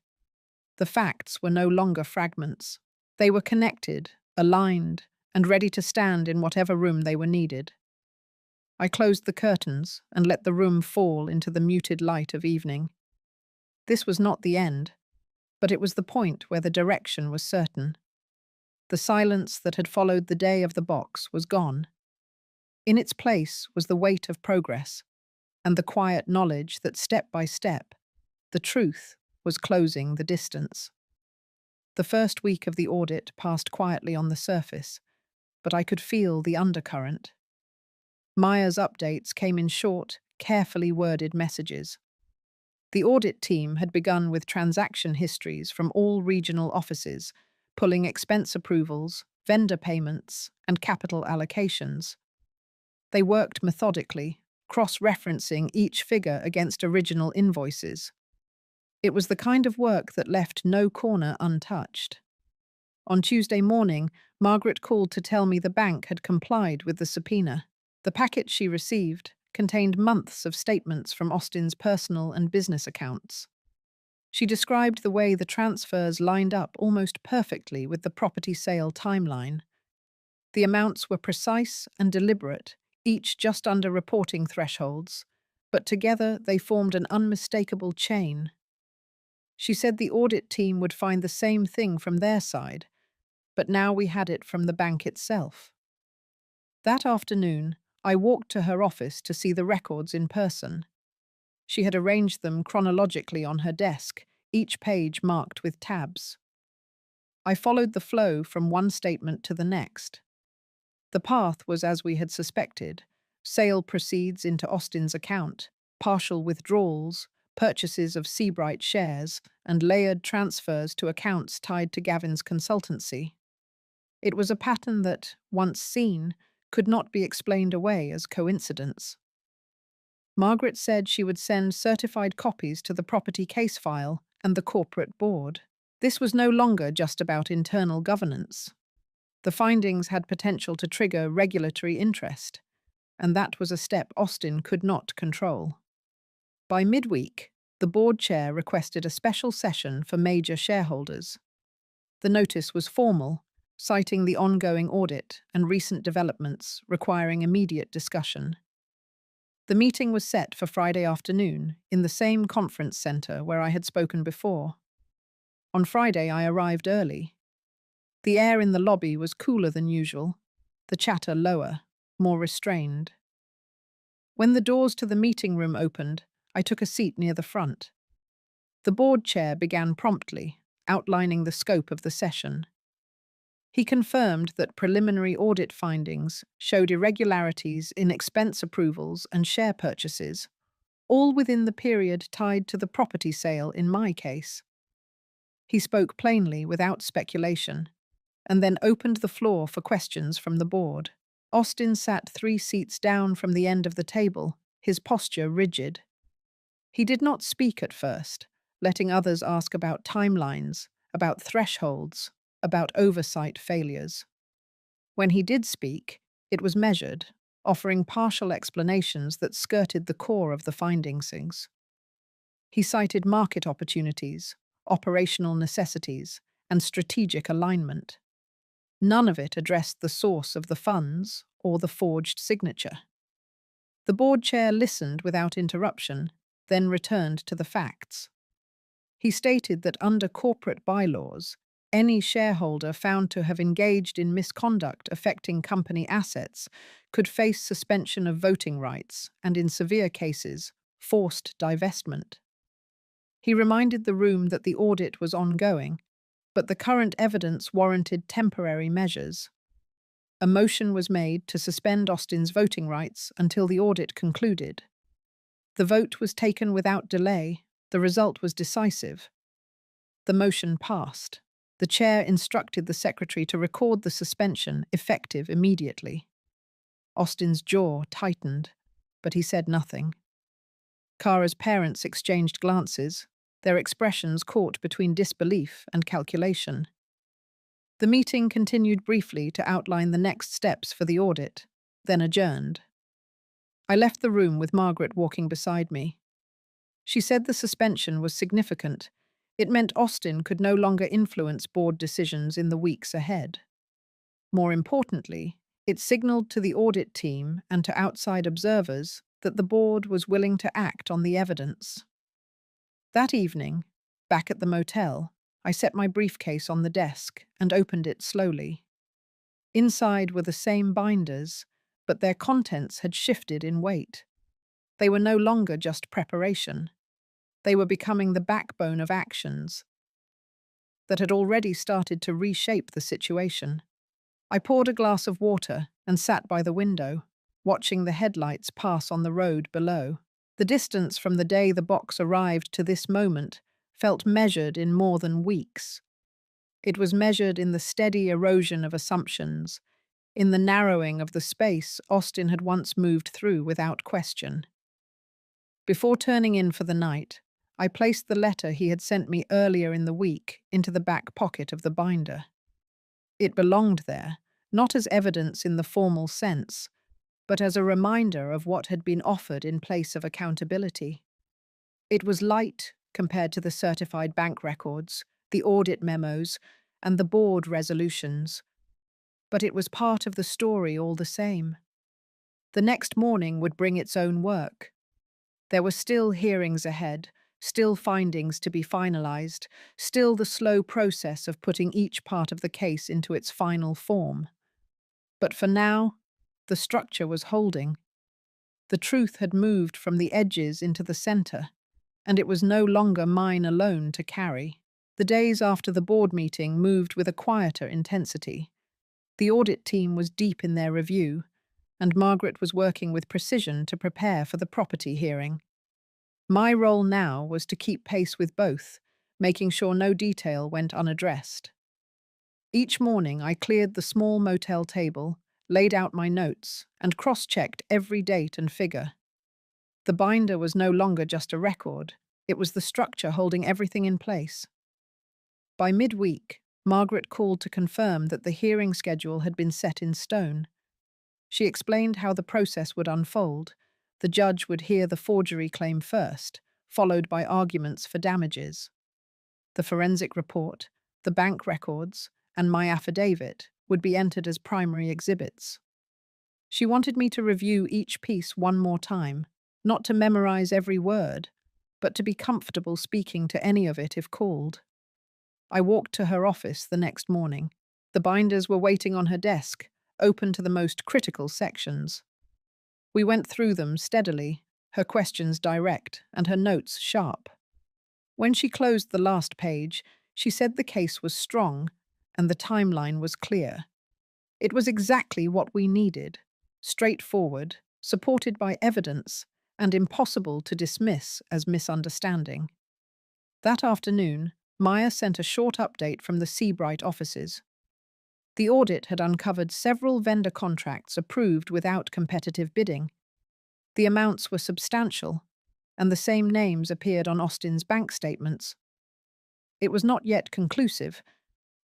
The facts were no longer fragments. They were connected, aligned, and ready to stand in whatever room they were needed. I closed the curtains and let the room fall into the muted light of evening. This was not the end, but it was the point where the direction was certain. The silence that had followed the day of the box was gone. In its place was the weight of progress, and the quiet knowledge that step by step, the truth was closing the distance. The first week of the audit passed quietly on the surface, but I could feel the undercurrent. Maya's updates came in short, carefully worded messages. The audit team had begun with transaction histories from all regional offices, pulling expense approvals, vendor payments, and capital allocations. They worked methodically, cross-referencing each figure against original invoices. It was the kind of work that left no corner untouched. On Tuesday morning, Margaret called to tell me the bank had complied with the subpoena. The packet she received contained months of statements from Austin's personal and business accounts. She described the way the transfers lined up almost perfectly with the property sale timeline. The amounts were precise and deliberate, each just under reporting thresholds, but together they formed an unmistakable chain. She said the audit team would find the same thing from their side, but now we had it from the bank itself. That afternoon, I walked to her office to see the records in person. She had arranged them chronologically on her desk, each page marked with tabs. I followed the flow from one statement to the next. The path was as we had suspected. Sale proceeds into Austin's account. partial withdrawals, purchases of Seabright shares, and layered transfers to accounts tied to Gavin's consultancy. It was a pattern that, once seen, could not be explained away as coincidence. Margaret said she would send certified copies to the property case file and the corporate board. This was no longer just about internal governance. The findings had potential to trigger regulatory interest, and that was a step Austin could not control. By midweek, the board chair requested a special session for major shareholders. The notice was formal, citing the ongoing audit and recent developments requiring immediate discussion. The meeting was set for Friday afternoon in the same conference centre where I had spoken before. On Friday, I arrived early. The air in the lobby was cooler than usual, the chatter lower, more restrained. When the doors to the meeting room opened, I took a seat near the front. The board chair began promptly, outlining the scope of the session. He confirmed that preliminary audit findings showed irregularities in expense approvals and share purchases, all within the period tied to the property sale in my case. He spoke plainly without speculation, and then opened the floor for questions from the board. Austin sat 3 seats down from the end of the table, his posture rigid. He did not speak at first, letting others ask about timelines, about thresholds, about oversight failures. When he did speak, it was measured, offering partial explanations that skirted the core of the findings. He cited market opportunities, operational necessities, and strategic alignment. None of it addressed the source of the funds or the forged signature. The board chair listened without interruption, then returned to the facts. He stated that under corporate bylaws, any shareholder found to have engaged in misconduct affecting company assets could face suspension of voting rights and, in severe cases, forced divestment. He reminded the room that the audit was ongoing, but the current evidence warranted temporary measures. A motion was made to suspend Austin's voting rights until the audit concluded. The vote was taken without delay. The result was decisive. The motion passed. The chair instructed the secretary to record the suspension effective immediately. Austin's jaw tightened, but he said nothing. Kara's parents exchanged glances, their expressions caught between disbelief and calculation. The meeting continued briefly to outline the next steps for the audit, then adjourned. I left the room with Margaret walking beside me. She said the suspension was significant. It meant Austin could no longer influence board decisions in the weeks ahead. More importantly, it signaled to the audit team and to outside observers that the board was willing to act on the evidence. That evening, back at the motel, I set my briefcase on the desk and opened it slowly. Inside were the same binders, but their contents had shifted in weight. They were no longer just preparation. They were becoming the backbone of actions that had already started to reshape the situation. I poured a glass of water and sat by the window, watching the headlights pass on the road below. The distance from the day the box arrived to this moment felt measured in more than weeks. It was measured in the steady erosion of assumptions, in the narrowing of the space Austin had once moved through without question. Before turning in for the night, I placed the letter he had sent me earlier in the week into the back pocket of the binder. It belonged there, not as evidence in the formal sense, but as a reminder of what had been offered in place of accountability. It was light compared to the certified bank records, the audit memos, and the board resolutions, but it was part of the story all the same. The next morning would bring its own work. There were still hearings ahead, still findings to be finalized, still the slow process of putting each part of the case into its final form. But for now, the structure was holding. The truth had moved from the edges into the center, and it was no longer mine alone to carry. The days after the board meeting moved with a quieter intensity. The audit team was deep in their review, and Margaret was working with precision to prepare for the property hearing. My role now was to keep pace with both, making sure no detail went unaddressed. Each morning I cleared the small motel table, laid out my notes, and cross-checked every date and figure. The binder was no longer just a record, it was the structure holding everything in place. By midweek, Margaret called to confirm that the hearing schedule had been set in stone. She explained how the process would unfold. The judge would hear the forgery claim first, followed by arguments for damages. The forensic report, the bank records, and my affidavit would be entered as primary exhibits. She wanted me to review each piece one more time, not to memorize every word, but to be comfortable speaking to any of it if called. I walked to her office the next morning. The binders were waiting on her desk, open to the most critical sections. We went through them steadily, her questions direct and her notes sharp. When she closed the last page, she said the case was strong and the timeline was clear. It was exactly what we needed, straightforward, supported by evidence, and impossible to dismiss as misunderstanding. That afternoon, Maya sent a short update from the Seabright offices. The audit had uncovered several vendor contracts approved without competitive bidding. The amounts were substantial, and the same names appeared on Austin's bank statements. It was not yet conclusive,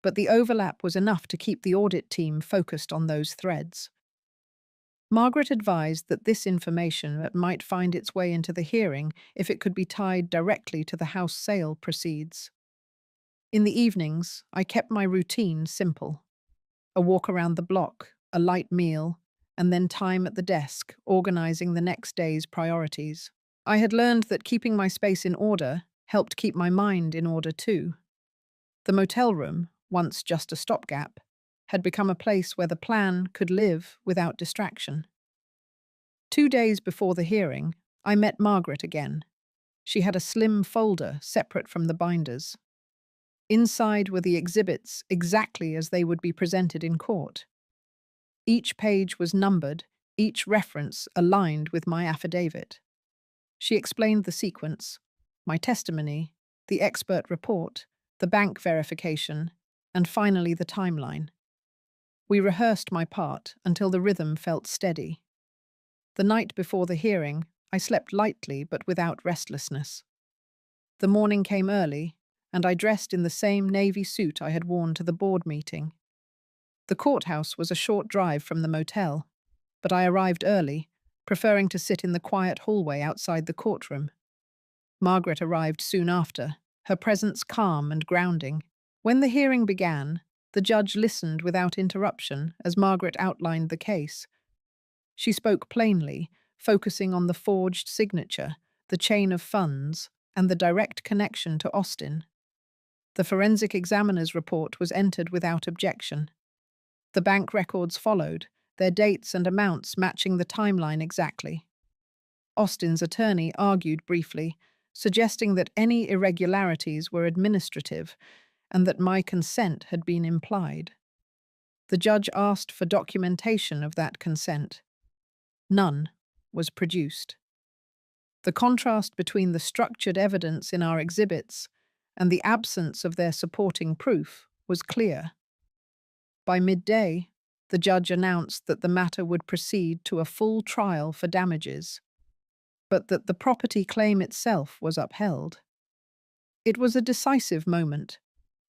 but the overlap was enough to keep the audit team focused on those threads. Margaret advised that this information might find its way into the hearing if it could be tied directly to the house sale proceeds. In the evenings, I kept my routine simple. A walk around the block, a light meal, and then time at the desk, organizing the next day's priorities. I had learned that keeping my space in order helped keep my mind in order too. The motel room, once just a stopgap, had become a place where the plan could live without distraction. 2 days before the hearing, I met Margaret again. She had a slim folder separate from the binders. Inside were the exhibits exactly as they would be presented in court. Each page was numbered, each reference aligned with my affidavit. She explained the sequence: my testimony, the expert report, the bank verification, and finally the timeline. We rehearsed my part until the rhythm felt steady. The night before the hearing, I slept lightly but without restlessness. The morning came early, and I dressed in the same navy suit I had worn to the board meeting. The courthouse was a short drive from the motel, but I arrived early, preferring to sit in the quiet hallway outside the courtroom. Margaret arrived soon after, her presence calm and grounding. When the hearing began, the judge listened without interruption as Margaret outlined the case. She spoke plainly, focusing on the forged signature, the chain of funds, and the direct connection to Austin. The forensic examiner's report was entered without objection. The bank records followed, their dates and amounts matching the timeline exactly. Austin's attorney argued briefly, suggesting that any irregularities were administrative and that my consent had been implied. The judge asked for documentation of that consent. None was produced. The contrast between the structured evidence in our exhibits and the absence of their supporting proof was clear. By midday, the judge announced that the matter would proceed to a full trial for damages, but that the property claim itself was upheld. It was a decisive moment.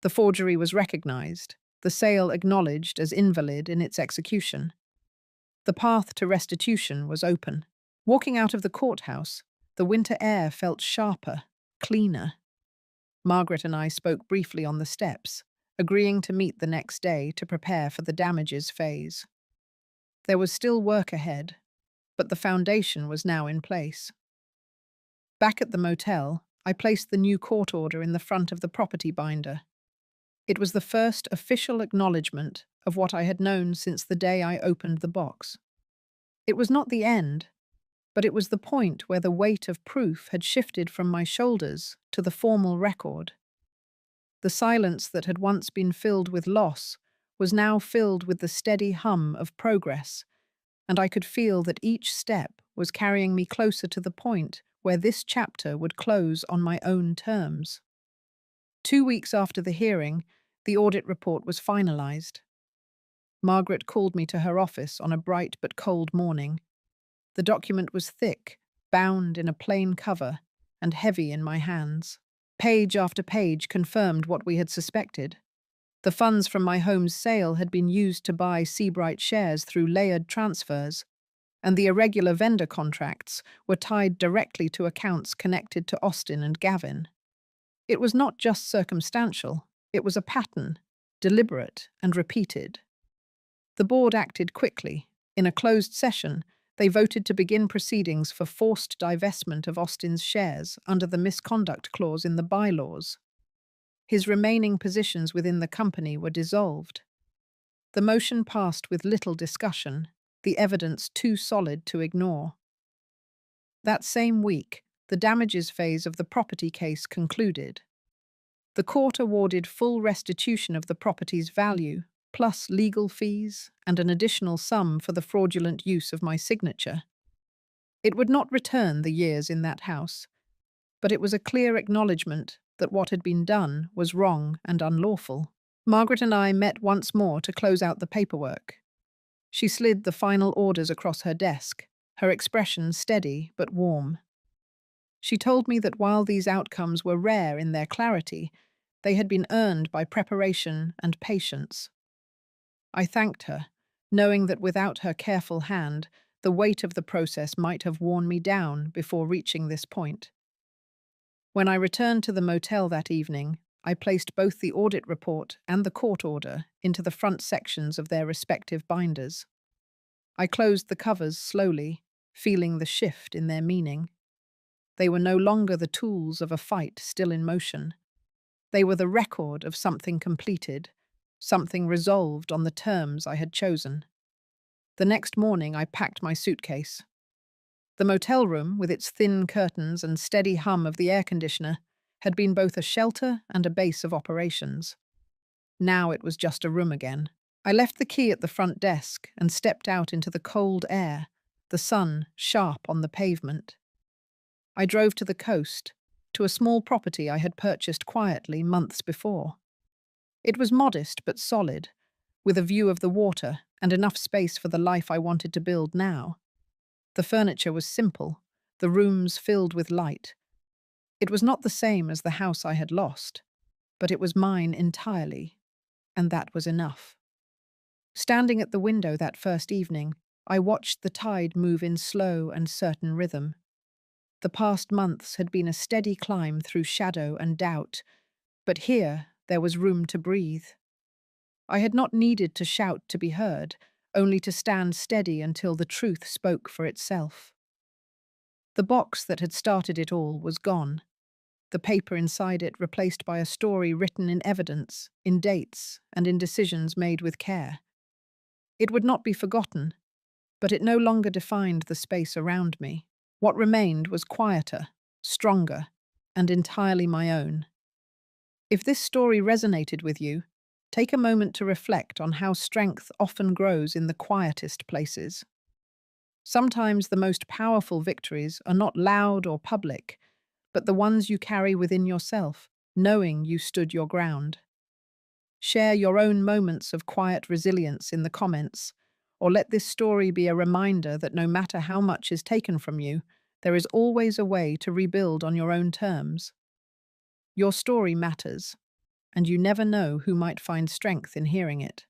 The forgery was recognized, the sale acknowledged as invalid in its execution. The path to restitution was open. Walking out of the courthouse, the winter air felt sharper, cleaner. Margaret and I spoke briefly on the steps, agreeing to meet the next day to prepare for the damages phase. There was still work ahead, but the foundation was now in place. Back at the motel, I placed the new court order in the front of the property binder. It was the first official acknowledgement of what I had known since the day I opened the box. It was not the end, but it was the point where the weight of proof had shifted from my shoulders to the formal record. The silence that had once been filled with loss was now filled with the steady hum of progress, and I could feel that each step was carrying me closer to the point where this chapter would close on my own terms. 2 weeks after the hearing, the audit report was finalized. Margaret called me to her office on a bright but cold morning. The document was thick, bound in a plain cover, and heavy in my hands. Page after page confirmed what we had suspected. The funds from my home's sale had been used to buy Seabright shares through layered transfers, and the irregular vendor contracts were tied directly to accounts connected to Austin and Gavin. It was not just circumstantial, it was a pattern, deliberate and repeated. The board acted quickly. In a closed session, they voted to begin proceedings for forced divestment of Austin's shares under the misconduct clause in the bylaws. His remaining positions within the company were dissolved. The motion passed with little discussion, the evidence too solid to ignore. That same week, the damages phase of the property case concluded. The court awarded full restitution of the property's value, plus legal fees and an additional sum for the fraudulent use of my signature. It would not return the years in that house, but it was a clear acknowledgement that what had been done was wrong and unlawful. Margaret and I met once more to close out the paperwork. She slid the final orders across her desk, her expression steady but warm. She told me that while these outcomes were rare in their clarity, they had been earned by preparation and patience. I thanked her, knowing that without her careful hand, the weight of the process might have worn me down before reaching this point. When I returned to the motel that evening, I placed both the audit report and the court order into the front sections of their respective binders. I closed the covers slowly, feeling the shift in their meaning. They were no longer the tools of a fight still in motion. They were the record of something completed, something resolved on the terms I had chosen. The next morning I packed my suitcase. The motel room, with its thin curtains and steady hum of the air conditioner, had been both a shelter and a base of operations. Now it was just a room again. I left the key at the front desk and stepped out into the cold air, the sun sharp on the pavement. I drove to the coast, to a small property I had purchased quietly months before. It was modest but solid, with a view of the water and enough space for the life I wanted to build now. The furniture was simple, the rooms filled with light. It was not the same as the house I had lost, but it was mine entirely, and that was enough. Standing at the window that first evening, I watched the tide move in slow and certain rhythm. The past months had been a steady climb through shadow and doubt, but here there was room to breathe. I had not needed to shout to be heard, only to stand steady until the truth spoke for itself. The box that had started it all was gone, the paper inside it replaced by a story written in evidence, in dates, and in decisions made with care. It would not be forgotten, but it no longer defined the space around me. What remained was quieter, stronger, and entirely my own. If this story resonated with you, take a moment to reflect on how strength often grows in the quietest places. Sometimes the most powerful victories are not loud or public, but the ones you carry within yourself, knowing you stood your ground. Share your own moments of quiet resilience in the comments, or let this story be a reminder that no matter how much is taken from you, there is always a way to rebuild on your own terms. Your story matters, and you never know who might find strength in hearing it.